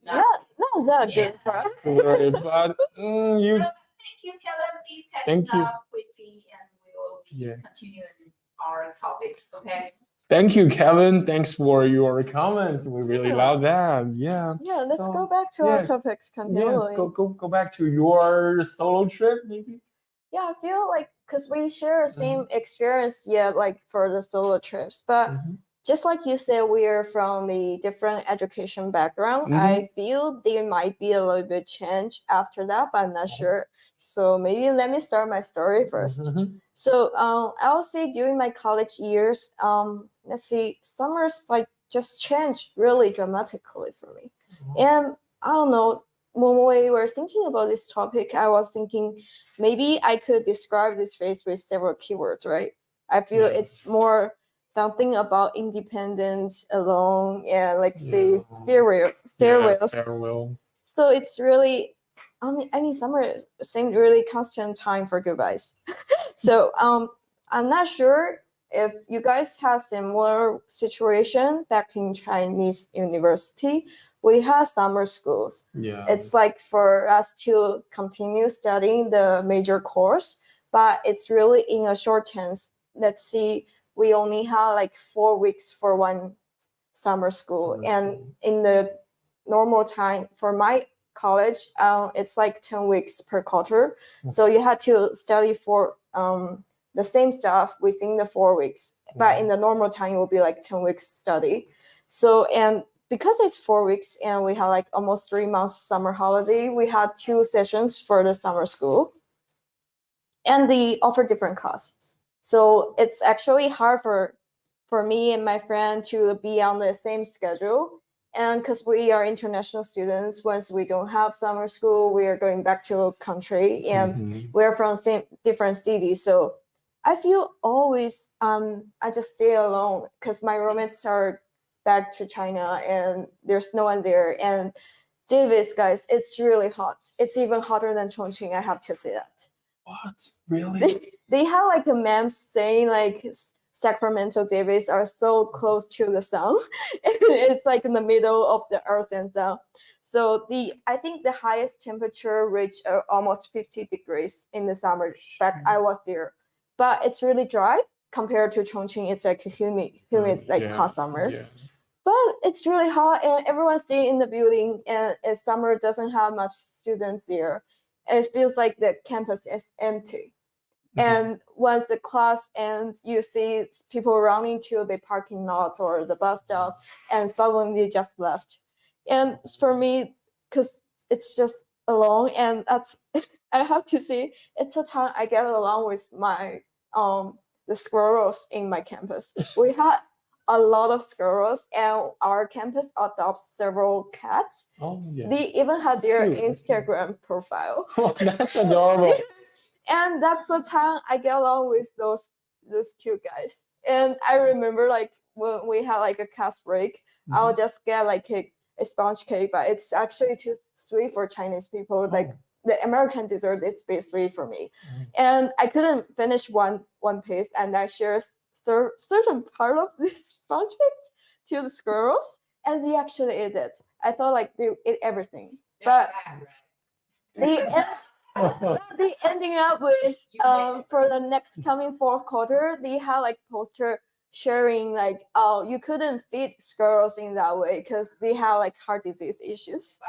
not. Not that Yeah. good for us. Right, but you. Thank you, Kevin. Please catch Thank you. up quickly, and we will be Yeah. continuing our topic. Okay. Thank you, Kevin. Thanks for your comments. We really Yeah. love that. Yeah. Yeah, let's So, go back to yeah. our topics Yeah. continually. Go back to your solo trip, maybe. Yeah, I feel like because we share the same experience, yeah, like for the solo trips. But just like you said, we're from the different education background. I feel there might be a little bit change after that, but I'm not sure. So maybe let me start my story first. So I would say during my college years, let's see, summers like just changed really dramatically for me. And I don't know, when we were thinking about this topic, I was thinking maybe I could describe this phase with several keywords, right? I feel it's more something about independence, alone, and like say farewells. Farewell. So it's really, I mean, summer seemed really constant time for goodbyes. So I'm not sure if you guys have similar situation back in Chinese university. We have summer schools. Yeah. It's like for us to continue studying the major course, but it's really in a short tense. Let's see, we only have like 4 weeks for one summer school, and in the normal time for my college, it's like 10 weeks per quarter. So you had to study for the same stuff within the 4 weeks, but in the normal time it will be like 10 weeks study. So and because it's 4 weeks and we had like almost 3 months summer holiday, we had 2 sessions for the summer school, and they offer different classes. So it's actually hard for me and my friend to be on the same schedule. And because we are international students, once we don't have summer school, we are going back to a country, and we're from same different cities. So I feel always I just stay alone because my roommates are back to China and there's no one there. And Davis, guys, it's really hot. It's even hotter than Chongqing. I have to say that. What? Really? They have like a meme saying like Sacramento Davis are so close to the sun. It's like in the middle of the earth and sun. So I think the highest temperature reached almost 50 degrees in the summer. Back I was there, but it's really dry compared to Chongqing. It's like humid like hot summer. Yeah. But it's really hot and everyone stay in the building, and summer doesn't have much students there. it feels like the campus is empty. And once the class ends, you see people running to the parking lots or the bus stop, and suddenly they just left. And for me, because it's just alone, and that's I have to say, it's the time I get along with my the squirrels in my campus. We had a lot of squirrels, and our campus adopts several cats. Oh yeah. They even had their cute, that's cute. Instagram profile. Oh, that's adorable. And that's the time I get along with those cute guys. And I remember like when we had like a class break, I'll just get like a sponge cake, but it's actually too sweet for Chinese people. Like the American dessert is a bit sweet for me. And I couldn't finish one piece, and I share certain part of this sponge cake to the squirrels, and they actually ate it. I thought like they ate everything, but they ending up with for the next coming fourth quarter, they had like poster sharing like, oh, you couldn't feed squirrels in that way because they have like heart disease issues.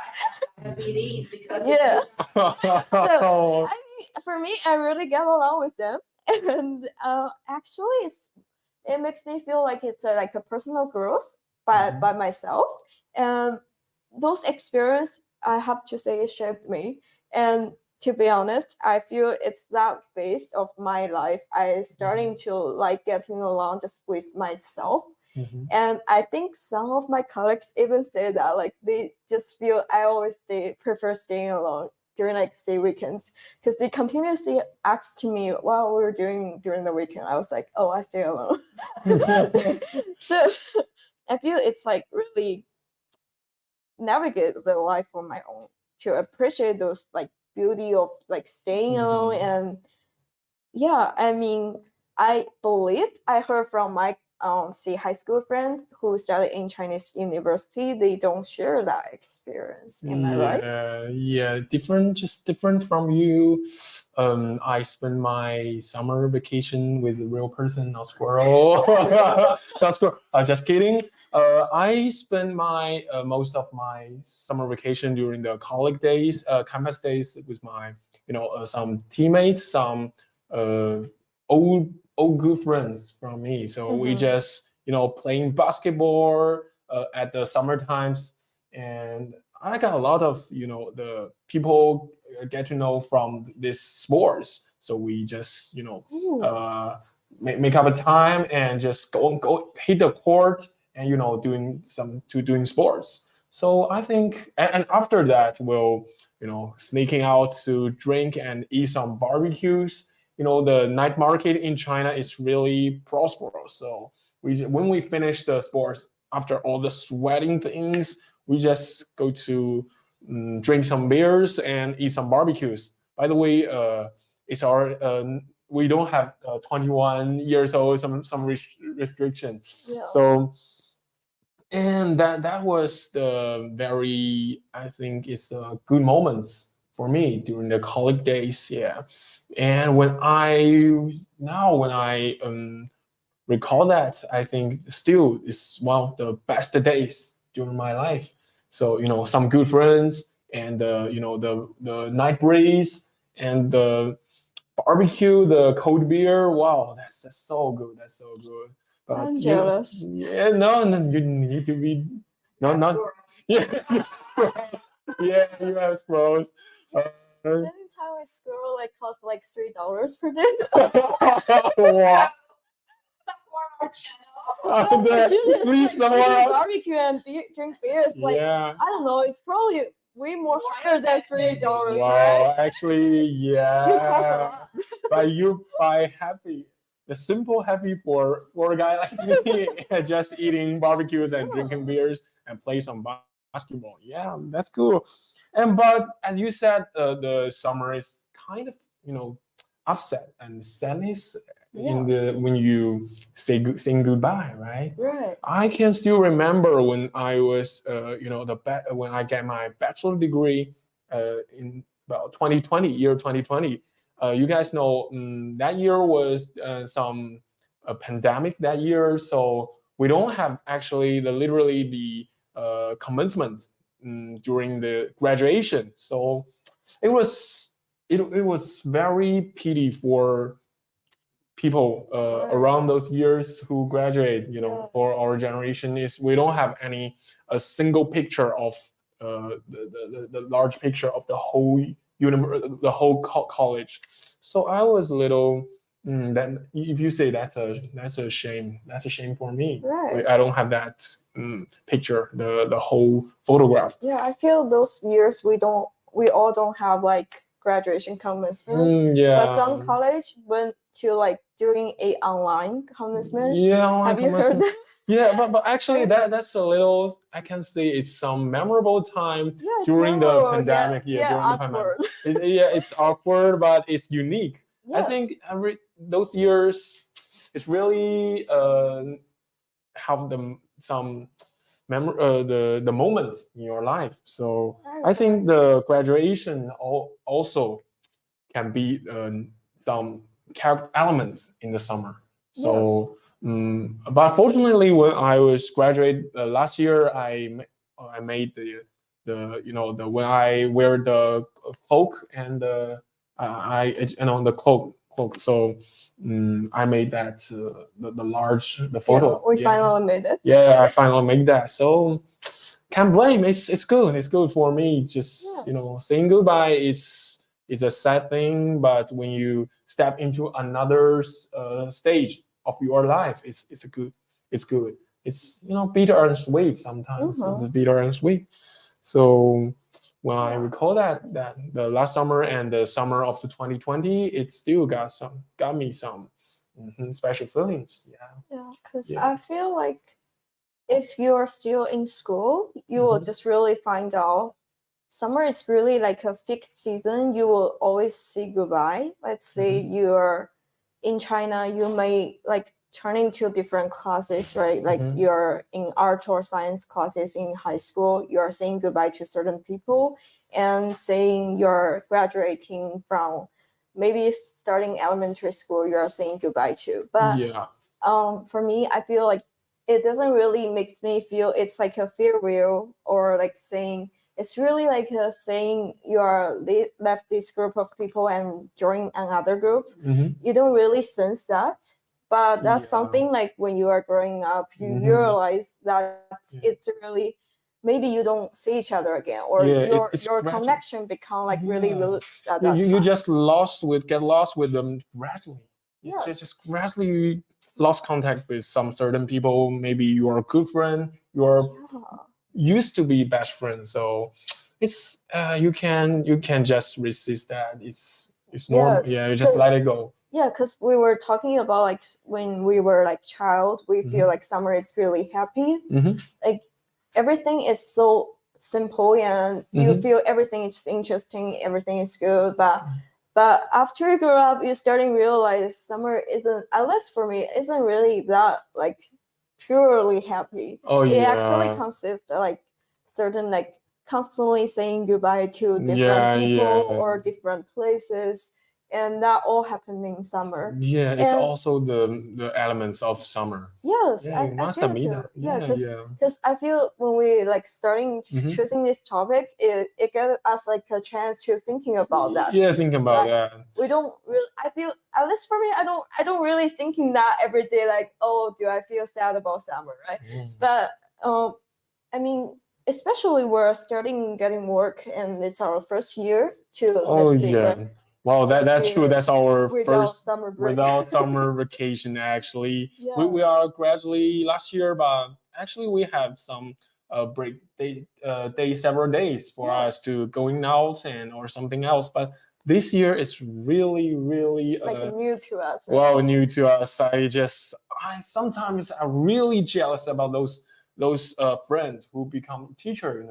Yeah. So I mean, for me, I really get along with them, and actually, it makes me feel like it's like a personal growth by myself, and those experiences, I have to say, shaped me. And to be honest, I feel it's that phase of my life I starting to like getting along just with myself. And I think some of my colleagues even say that like they just feel I always prefer staying alone during like say weekends, because they continuously ask me what we're doing during the weekend. I was like, oh, I stay alone. So I feel it's like really navigate the life on my own to appreciate those like beauty of like staying alone. And yeah, I mean, I believed I heard from my say high school friends who studied in Chinese university, they don't share that experience. Am I right? Yeah, just different from you. I spend my summer vacation with a real person, not squirrel. Not squirrel. Just kidding. I spend my most of my summer vacation during the college days, campus days with my some teammates, some old good friends from me. So we just playing basketball at the summer times, and I got a lot of the people get to know from this sports. So we just make up a time and just go hit the court and doing sports. So I think, and after that we'll sneaking out to drink and eat some barbecues. The night market in China is really prosperous. So when we finish the sports, after all the sweating things, we just go to drink some beers and eat some barbecues. By the way, it's our we don't have 21 years old, some restriction. Yeah. So, and that was the very, I think it's good moments for me during the college days. Yeah. And when I recall that, I think still is one of the best days during my life. So some good friends, and the night breeze, and the barbecue, the cold beer. Wow, that's just so good. That's so good. But I'm jealous. Yeah, no, you need to be not yeah. Yeah, you have scrolls. Spending time with squirrel like costs like $3 per day. Wow. Please, Please, like, barbecue and drink beers. Like, yeah. I don't know, it's probably way more higher than $3. Wow, right? actually, yeah. You cost a lot. But you buy happy. The simple happy for a guy like me, just eating barbecues and drinking beers and play some basketball. Yeah, that's cool. But as you said, the summer is kind of upset and sadness in the when you saying goodbye, right? Right. I can still remember when I was when I get my bachelor degree in about 2020, year 2020. You guys know that year was some pandemic that year, so we don't have actually literally the commencement during the graduation. So it was it was very pity for people Right. around those years who graduate. You know, Yeah. for our generation, is we don't have a single picture of the large picture of the whole the whole college. So I was a little. Then if you say that's a shame, that's a shame for me. Right. I don't have that picture, the whole photograph. Yeah, I feel those years we all don't have like graduation commencement. Yeah. But some college went to like doing a online commencement. Yeah, online Have you heard commencement. that? Yeah, but actually that's a little, I can say it's some memorable time Yeah, it's during the memorable. pandemic. Yeah, During the pandemic. awkward. It's awkward, but it's unique. I Yes. think those years, it's really have them some the moment in your life. So I think the graduation also can be some elements in the summer. So, but fortunately, when I was graduate last year, I made the when I wear the cloak and the cloak. So I made that the large the photo. Yeah, we finally made it. Yeah, I finally made that. So can't blame. It's good. It's good for me. Just saying goodbye is a sad thing, but when you step into another stage of your life, it's a good. It's good. It's bitter and sweet sometimes. It's bitter and sweet. So when I recall that the last summer and the summer of the 2020, it still got me some special feelings. Yeah, because I feel like if you're still in school, you will just really find out summer is really like a fixed season. You will always say goodbye. Let's say you're in China, you may like turn into different classes, right? Like you're in art or science classes in high school, you're saying goodbye to certain people and saying you're graduating from maybe starting elementary school, you're saying goodbye to. But for me, I feel like it doesn't really makes me feel it's like a farewell or like saying it's really like saying you are left this group of people and join another group. You don't really sense that, but that's something like when you are growing up, you realize that it's really maybe you don't see each other again, or your connection become like really loose at that time. You just get lost with them gradually. It's just gradually lost contact with some certain people. Maybe you are a good friend. You are used to be best friends. So it's you can just resist that. It's normal. Yeah, you just let it go. Yeah, because we were talking about like when we were like child, we feel like summer is really happy. Like everything is so simple and you feel everything is interesting, everything is good, but after you grow up, you're starting to realize summer isn't, at least for me, isn't really that like purely happy. It actually consists of like certain like constantly saying goodbye to different people or different places, and that all happened in summer. Yeah, it's also the elements of summer. Yes, I feel too. Yeah, because I feel when we like starting choosing this topic, it gets us like a chance to thinking about that. Yeah, thinking about that. We don't really. I feel, at least for me, I don't really thinking that every day. Like, oh, do I feel sad about summer, right? But I mean, especially we're starting getting work and it's our first year to Wow, that's true. That's our first summer break. Without summer vacation. Actually, we are gradually last year, but actually we have some break several days for us to going out and or something else. But this year is really like new to us. Right? Well, new to us. I sometimes I'm really jealous about those friends who become teacher.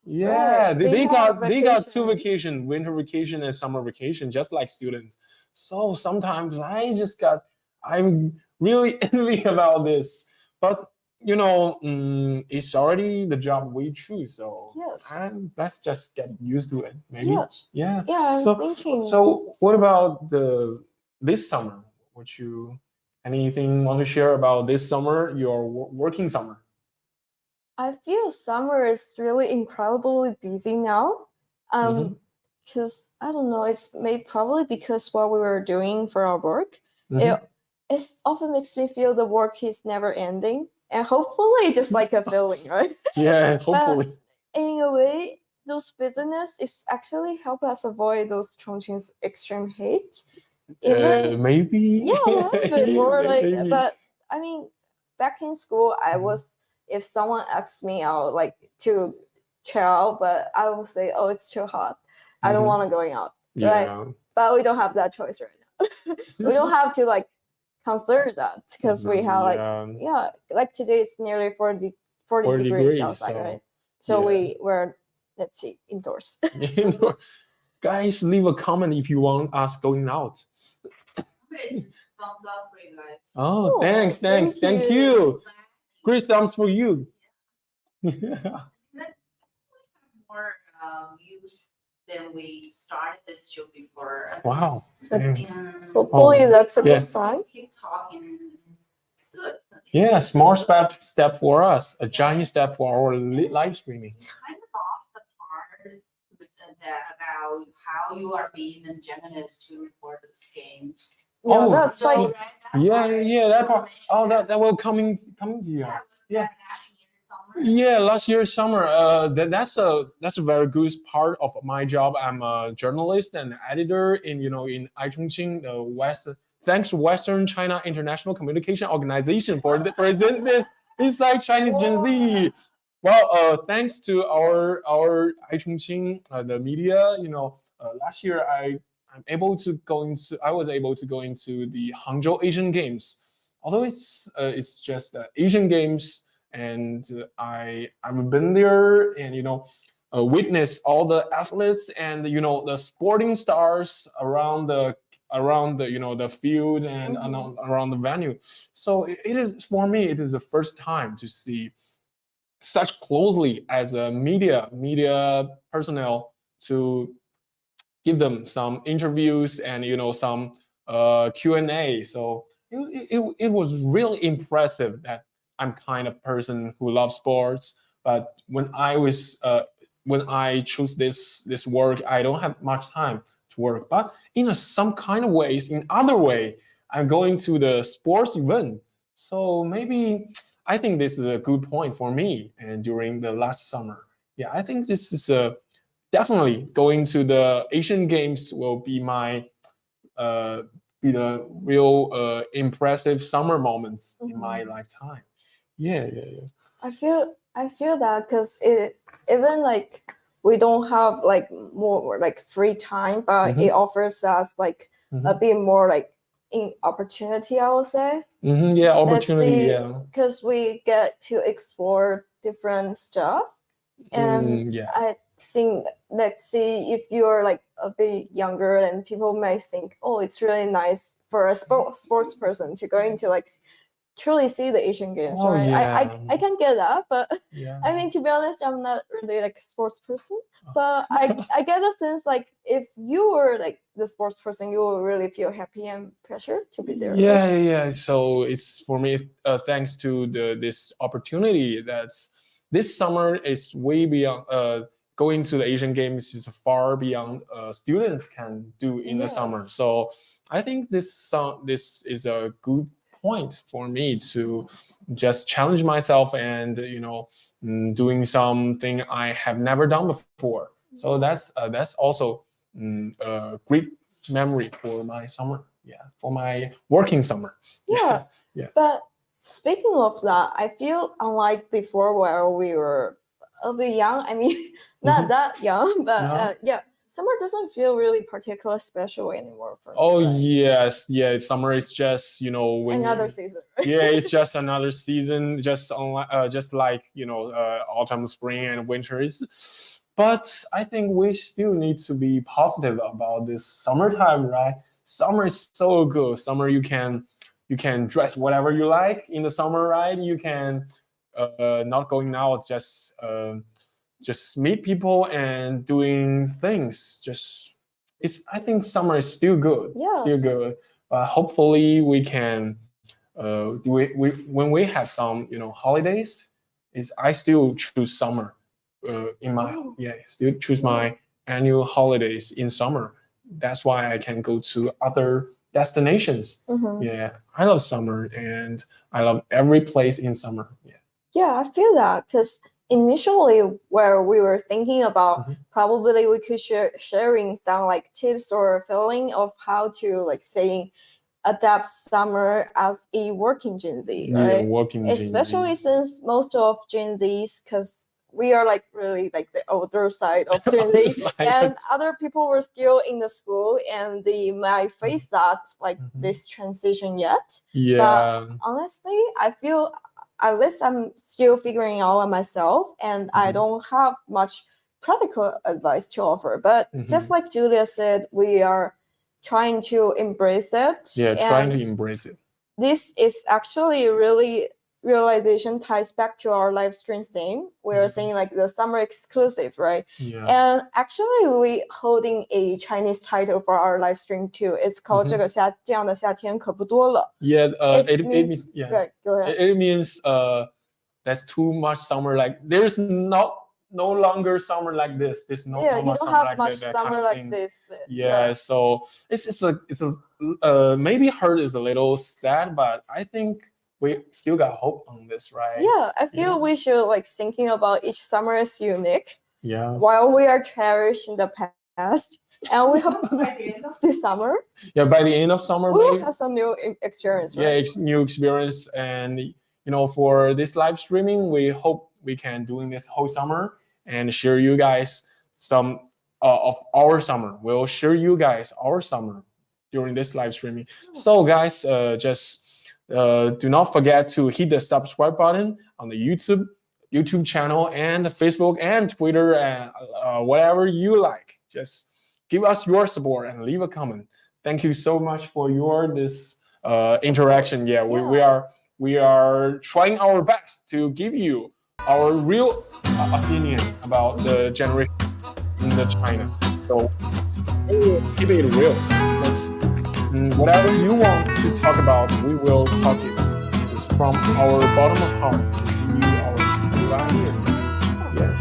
Yeah, they got two vacation, winter vacation and summer vacation, just like students. So sometimes I'm really envy about this, but it's already the job we choose. So let's just get used to it. Maybe. Yeah. I'm thinking. So what about this summer? Anything want to share about this summer? Your working summer. I feel summer is really incredibly busy now. because I don't know, it's maybe probably because what we were doing for our work, Mhm. it often makes me feel the work is never ending, and hopefully just like a feeling, right? Yeah, But hopefully. in a way, those business is actually help us avoid those Chongqing's extreme hate. Even Maybe. yeah, a little bit more like, Maybe. but I mean, back in school, I was, if someone asks me out like to chill out, but I will say, oh, it's too hot. I don't Mhm. want to going out, right? Yeah. But we don't have that choice right now. We don't have to like consider that because we have like, Yeah. yeah, like today it's nearly 40 40 degrees degrees. outside, So right? So yeah. we were, let's see, indoors. You know, guys, leave a comment if you want us going out. Thumbs up, great life. Oh, Oh, thanks, thank thank you. you. Great thumbs for you. More views than we started this show before. Wow. That's, Thanks. hopefully Oh, that's a yeah. good sign. Keep talking. It's good. Yeah, small step for us, a giant step for our live streaming. Kind of lost the part about how you are being a journalist to report those games. Yeah, Oh, that's So, like, right, that Yeah, part, yeah, that part. Oh, information that will coming to you. that was Yeah. that last year's summer. Yeah, last year summer. That's a very good part of my job. I'm a journalist and editor in in iChongqing, the West. Thanks to Western China International Communication Organization for present this Inside Chinese Gen Z. Well, thanks to our iChongqing, the media. Last year I was able to go into the Hangzhou Asian Games. Although it's just Asian Games, and I've been there and witness all the athletes and the sporting stars around the the field and around the venue. So it is for me. It is the first time to see such closely as a media personnel to give them some interviews and some Q&A. So it was really impressive that I'm kind of person who loves sports. But when I choose this work, I don't have much time to work. But some kind of ways, in other way, I'm going to the sports event. So maybe I think this is a good point for me. And during the last summer, yeah, I think this is a definitely going to the Asian Games will be my be the real impressive summer moments in my lifetime. Yeah, yeah, yeah. I feel that because it, even like we don't have like more like free time, but it offers us like a bit more like in opportunity, I would say. Yeah, opportunity. Yeah. Because we get to explore different stuff, and Yeah. I think, let's see, if you're like a bit younger, and people may think, oh, it's really nice for a sports person to go into like truly see the Asian Games, Oh, right? yeah. I can get that, but Yeah. I mean, to be honest, I'm not really like a sports person, but I get a sense like if you were like the sports person, you will really feel happy and pressure to be there. Yeah, yeah, yeah. So it's for me, thanks to this opportunity that's this summer is way beyond going to the Asian Games is far beyond students can do in the summer. Yes. So I think this is a good point for me to just challenge myself and doing something I have never done before. So that's also a great memory for my summer. Yeah, for my working summer. Yeah. Yeah. But speaking of that, I feel unlike before where we were a bit young. I mean, not that young, but No. yeah, summer doesn't feel really particularly special anymore for me. Oh, right? yes, yeah. Summer is just when Another season. Right? yeah, it's just another season, just like autumn, spring, and winter is. But I think we still need to be positive about this summertime, right? Summer is so good. Summer you can dress whatever you like in the summer, right? You can not going out, just meet people and doing things. Just it's I think summer is still good, Yeah. still good. But hopefully we can when we have some holidays, is I still choose summer. In my still choose my annual holidays in summer. That's why I can go to other destinations. Mhm. Yeah, I love summer and I love every place in summer. Yeah. Yeah, I feel that because initially where we were thinking about Mhm. probably we could sharing some like tips or feeling of how to like saying adapt summer as a working Gen Z, Yeah, right? working Gen Z. Especially since most of Gen Zs, because we are like really like the older side of Gen Z, Side. and other people were still in the school, and they might face that like Mhm. this transition yet. Yeah. But honestly, I feel at least I'm still figuring out myself, and I Mhm. don't have much practical advice to offer. But just Mhm. like Julia said, we are trying to embrace it. Yeah, trying to And embrace it. this is actually really realization ties back to our live stream theme. We're Mhm. saying like the summer exclusive, right? Yeah. And actually we holding a Chinese title for our live stream too. It's called 这样的夏天可不多了. Yeah, It it means means yeah. right, go ahead. It means that's too much summer. Like there's no longer summer like this. There's no Yeah, no you more don't summer have like much that kind summer of like things. this. Yeah, so it's maybe heart is a little sad, but I think we still got hope on this, right? Yeah, I feel Yeah. we should like thinking about each summer as unique. Yeah. While we are cherishing the past, and we hope by the end of this summer, Yeah, by the end of summer, we will maybe. have some new experience, Yeah, right? new experience, and for this live streaming, we hope we can doing this whole summer and share you guys some of our summer. We'll share you guys our summer during this live streaming. So guys, just do not forget to hit the subscribe button on the YouTube channel and Facebook and Twitter and whatever you like. Just give us your support and leave a comment. Thank you so much for this interaction. Yeah, we are trying our best to give you our real opinion about the generation in the China. So keep it real. Just whatever you want to talk about, we will talk it. It's from our bottom of heart to give you our new ideas. Yes.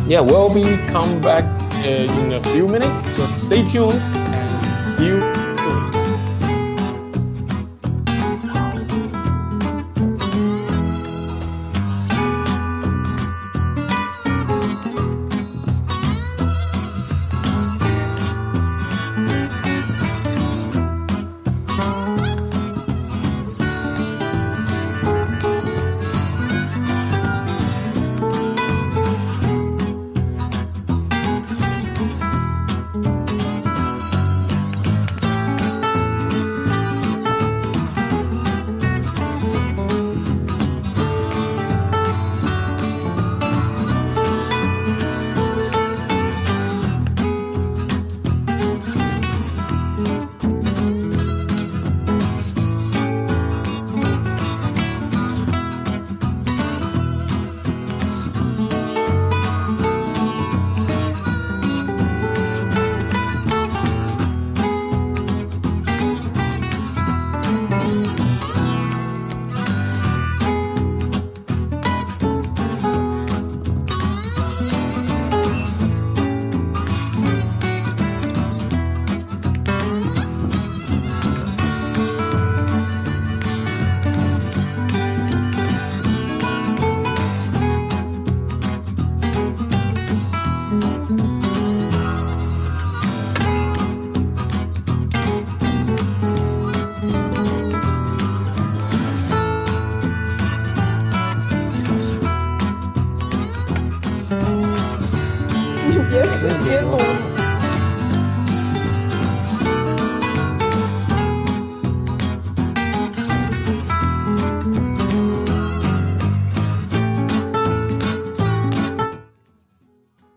Yeah, we'll be come back in a few minutes. Just stay tuned and see you soon.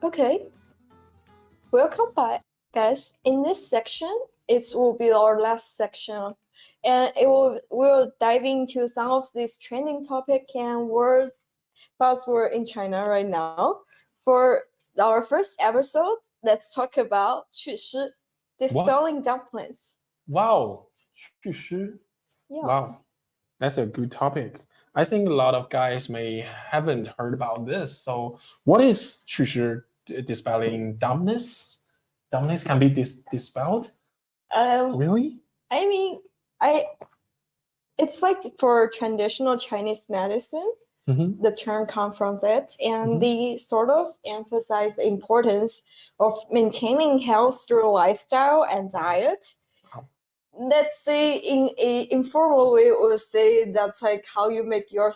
Okay, welcome back, guys. In this section, it will be our last section, and we'll dive into some of these trending topic and words buzzword in China right now. For our first episode, let's talk about 去湿, dispelling dumplings. Wow, 去湿. Yeah. Wow, that's a good topic. I think a lot of guys may haven't heard about this. So, what is 去湿 dispelling dumbness. Dumbness can be dispelled. Really? I mean, it's like for traditional Chinese medicine, the term comes from that, and they sort of emphasize the importance of maintaining health through lifestyle and diet. Let's say in a informal way, we would say that's like how you make your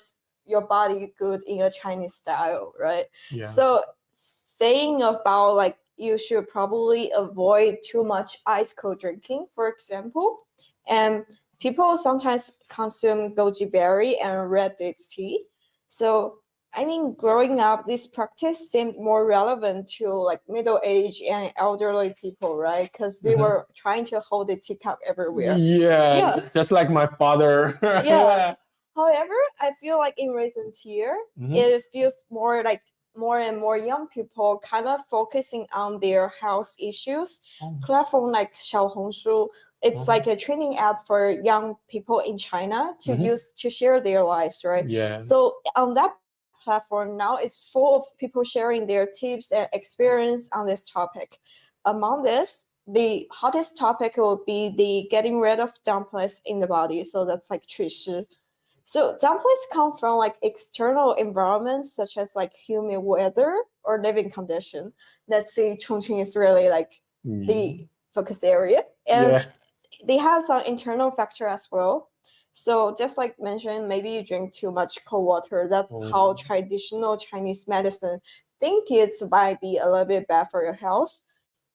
body good in a Chinese style, right? Yeah. So saying about like you should probably avoid too much ice cold drinking, for example, and people sometimes consume goji berry and red dates tea. So I mean, growing up, this practice seemed more relevant to like middle-aged and elderly people, right? Because they were trying to hold the teacup everywhere. Yeah, just like my father. Yeah. However, I feel like in recent year, it feels more like more and more young people kind of focusing on their health issues. Platform like Xiaohongshu, it's like a training app for young people in China to use to share their lives, right? Yeah. So on that platform now, it's full of people sharing their tips and experience on this topic. Among this, the hottest topic will be the getting rid of dumplings in the body. So that's like 去湿. So dumplings come from like external environments such as like humid weather or living condition. Let's say Chongqing is really like the focus area, and they have some internal factor as well. So just like mentioned, maybe you drink too much cold water. That's how traditional Chinese medicine think it might be a little bit bad for your health.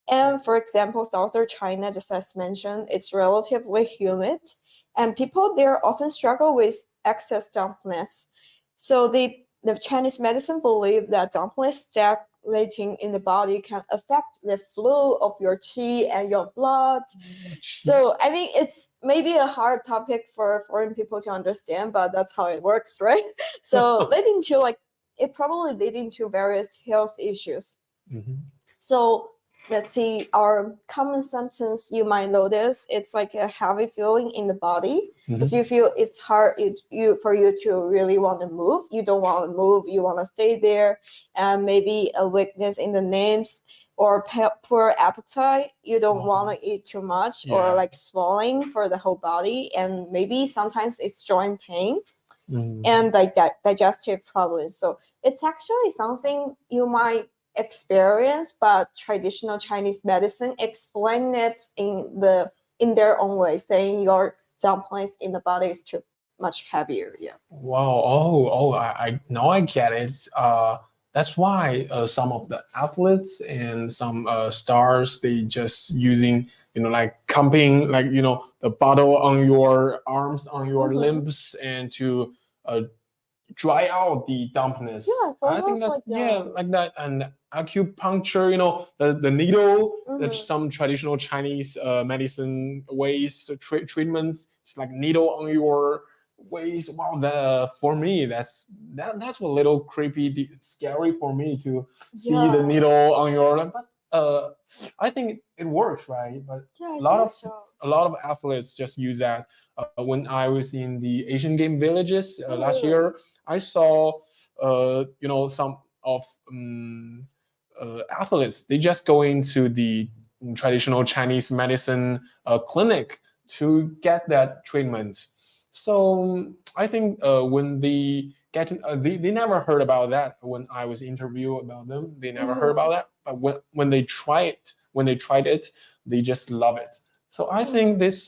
And for example, southern China, just as mentioned, it's relatively humid, and people there often struggle with excess dampness. So the Chinese medicine believe that dampness stagnating in the body can affect the flow of your qi and your blood. So I mean, it's maybe a hard topic for foreign people to understand, but that's how it works, right? So leading to like it probably leading to various health issues. So let's see, our common symptoms you might notice, it's like a heavy feeling in the body because you feel it's hard for you to really want to move. You don't want to move, you want to stay there, and maybe a weakness in the limbs or poor appetite. You don't want to eat too much, or like swelling for the whole body, and maybe sometimes it's joint pain and like digestive problems. So it's actually something you might experience, but traditional Chinese medicine explain it in their own way, saying your dumplings in the body is too much heavier. Yeah. Wow. I now I get it. That's why some of the athletes and some stars, they just using, like cupping, like, the bottle on your arms, on your limbs, and to dry out the dampness. Yeah, it's I think almost that's like that. like that. And acupuncture, the needle, that's some traditional Chinese medicine ways, treatments. It's like needle on your waist. Wow, for me that's a little creepy, scary for me to see the needle on your. But I think it works, right? But Yeah, a lot of athletes just use that. When I was in the Asian Game Villages last year, I saw, some of athletes. They just go into the traditional Chinese medicine clinic to get that treatment. So I think when they get they never heard about that when I was interviewed about them. They never heard about that. But when they tried it, they just love it. So I think there is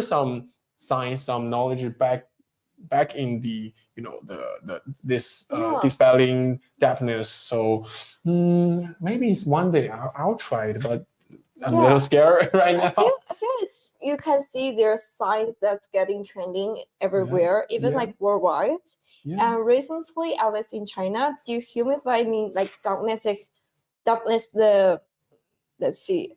some science, some knowledge back in the this dispelling deafness. So maybe it's one day I'll try it, but I'm a little scared right now. I feel it's you can see there's signs that's getting trending everywhere, even like worldwide. And recently, at least in China, dehumidifying like dampness the let's see,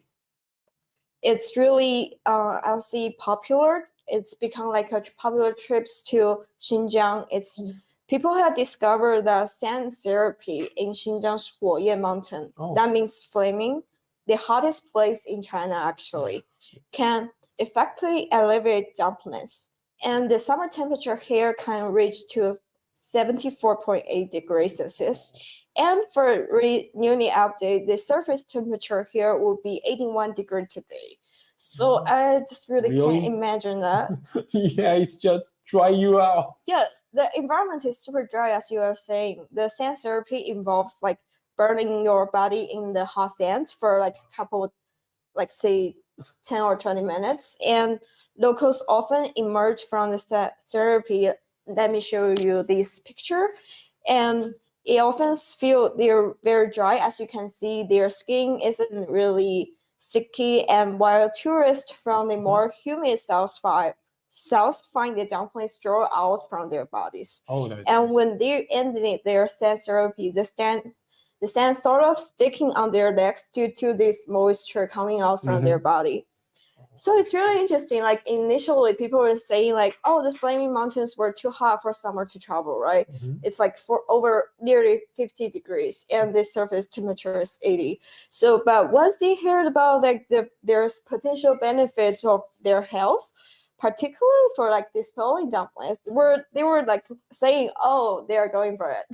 it's really I'll see popular. It's become like a popular trips to Xinjiang. It's people have discovered that sand therapy in Xinjiang's Huoye Mountain. That means flaming, the hottest place in China actually, can effectively elevate dampness. And the summer temperature here can reach to 74.8 degrees Celsius. And for newly update, the surface temperature here will be 81 degrees today. So I just really can't imagine that. Yeah, it's just dry you out. Yes, the environment is super dry, as you are saying. The sand therapy involves like burning your body in the hot sand for like a couple, like say 10 or 20 minutes. And locals often emerge from the therapy. Let me show you this picture. And it often feel they're very dry. As you can see, their skin isn't really sticky. And while tourists from the more humid south find the dumplings draw out from their bodies. Oh, that's and when they ended their sand therapy, the sand sort of sticking on their legs due to this moisture coming out from their body. So it's really interesting. Like initially, people were saying like, "Oh, the Flaming Mountains were too hot for summer to travel." Right? It's like for over nearly 50 degrees, and the surface temperature is 80. So, but once they heard about like there's potential benefits of their health, particularly for like dispelling dumplings, they were like saying, "Oh, they are going for it."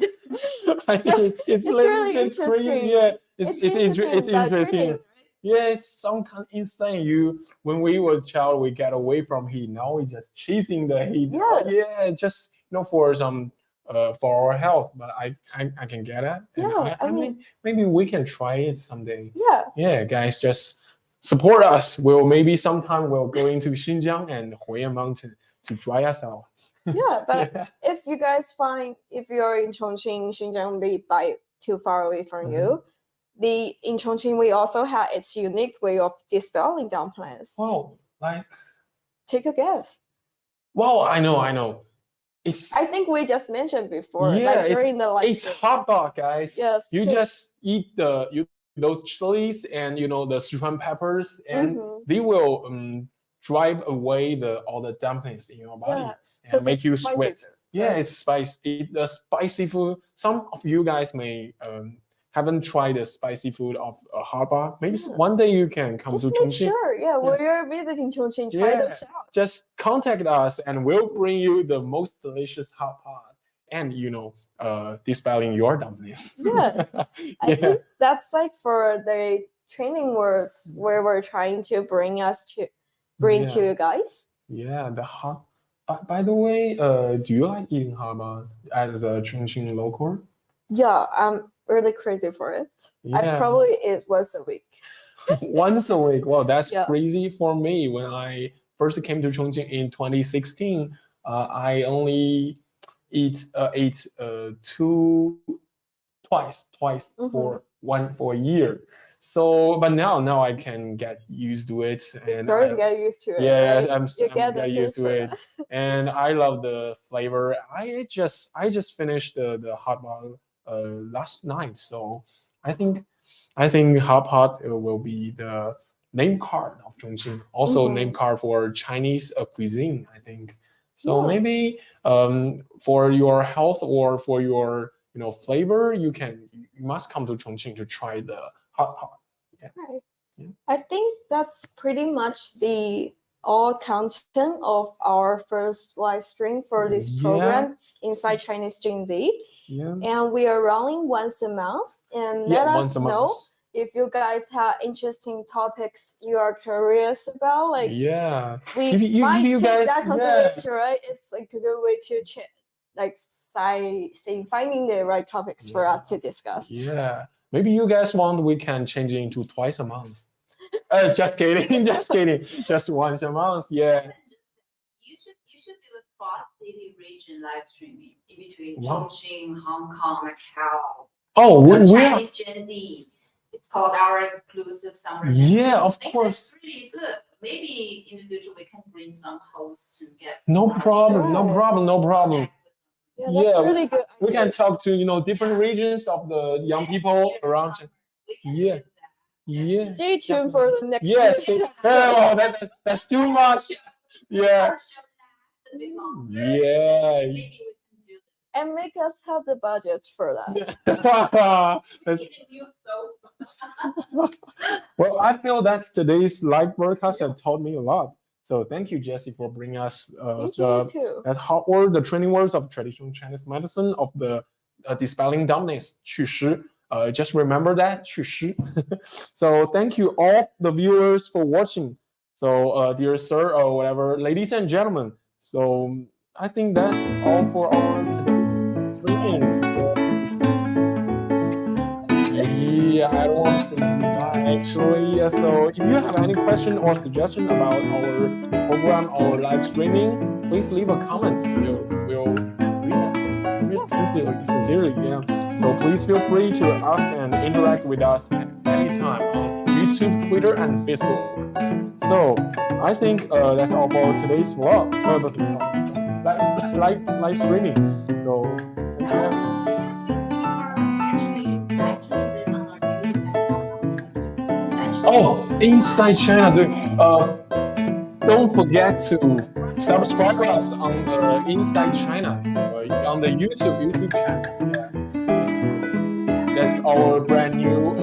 I think it's really it's interesting. crazy. Yeah, It's interesting. Yeah, it's some kind of insane. When we was child, we get away from heat. Now we just chasing the heat. Yes. Yeah, just for some for our health. But I can get it. Yeah, I mean, maybe we can try it someday. Yeah. Yeah, guys, just support us. Maybe sometime we'll go into Xinjiang and Huiyan Mountain to dry us out. Yeah, but if you guys if you're in Chongqing, Xinjiang may be too far away from you. In Chongqing, we also have its unique way of dispelling dumplings. Wow, like take a guess. Wow, I know. I think we just mentioned before, yeah, like during the live it's stream. hot dog, guys. Yes. You just eat those chilies and the Sichuan peppers, and they will drive away all the dumplings in your body and make you sweat. Yeah, it's spicy. The spicy food. Some of you guys may haven't tried the spicy food of a hot dog. Maybe one day you can come to Chongqing. Sure, when you're visiting Chongqing, try those out. Just contact us and we'll bring you the most delicious hot pot and dispelling your dumplings. Yeah, I think that's like for the training words where we're trying to bring to you guys. Yeah, the hot. By the way, do you like eating hot dogs as a Chongqing local? Yeah, I'm really crazy for it. I probably eat once a week. Once a week. Well, that's crazy for me. When I first came to Chongqing in 2016, I only ate twice for a year. So, but now I can get used to it. And starting to get used to it. Yeah, right? I'm get used to it. And I love the flavor. I just finished the hot dog last night. So I think hot pot will be the name card of Chongqing. Also name card for Chinese cuisine, I think. So maybe for your health or for your flavor, you must come to Chongqing to try the hot pot. Yeah. Right. Yeah. I think that's pretty much the all content of our first live stream for this program inside Chinese Gen Z. Yeah. And we are running once a month. And let us know if you guys have interesting topics you are curious about. Like we might take that consideration, right? It's like a good way to check. Like finding the right topics for us to discuss. Yeah, maybe you guys we can change it into twice a month. Just kidding, just once a month. Yeah. You should do a cross-city region live streaming in between Chongqing, Hong Kong, Macau. Oh, Chinese Gen Z. It's called our exclusive summer. Yeah, of course. It's really good. Maybe in the future we can bring some hosts and guests. No problem. Yeah, that's really good. We can talk to different regions of the young people around. Yeah. Stay tuned for the next. Yes. Oh, that's too much. Yeah. Yeah. And make us have the budgets for that. Well, I feel that today's live broadcast have taught me a lot. So thank you, Jessie, for bringing us Thank you too. the training words of traditional Chinese medicine of the dispelling dumbness, 祛湿. Just remember that, 祛湿. So thank you all the viewers for watching. So dear sir or whatever, ladies and gentlemen. So I think that's all for our today's streaming. So, yeah, I don't want to say goodbye actually. Yeah, so if you have any question or suggestion about our program or live streaming, please leave a comment. We'll read it sincerely. Yeah. So please feel free to ask and interact with us at any time on YouTube, Twitter, and Facebook. So I think that's all for today's vlog. Live streaming. So thank you. Oh, Inside China, don't forget to subscribe us on the Inside China, on the YouTube channel. Yeah. That's our brand new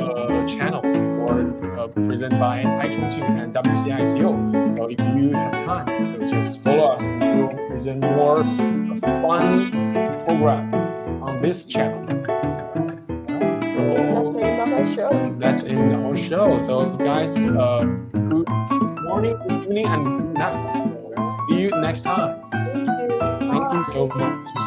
channel for presented by iChongqing and WCICO. So if you have time, so just follow us. We'll present more fun program on this channel. That's in our show. So guys, good morning, good evening, and good night. So see you next time. Thank you. Thank you so much.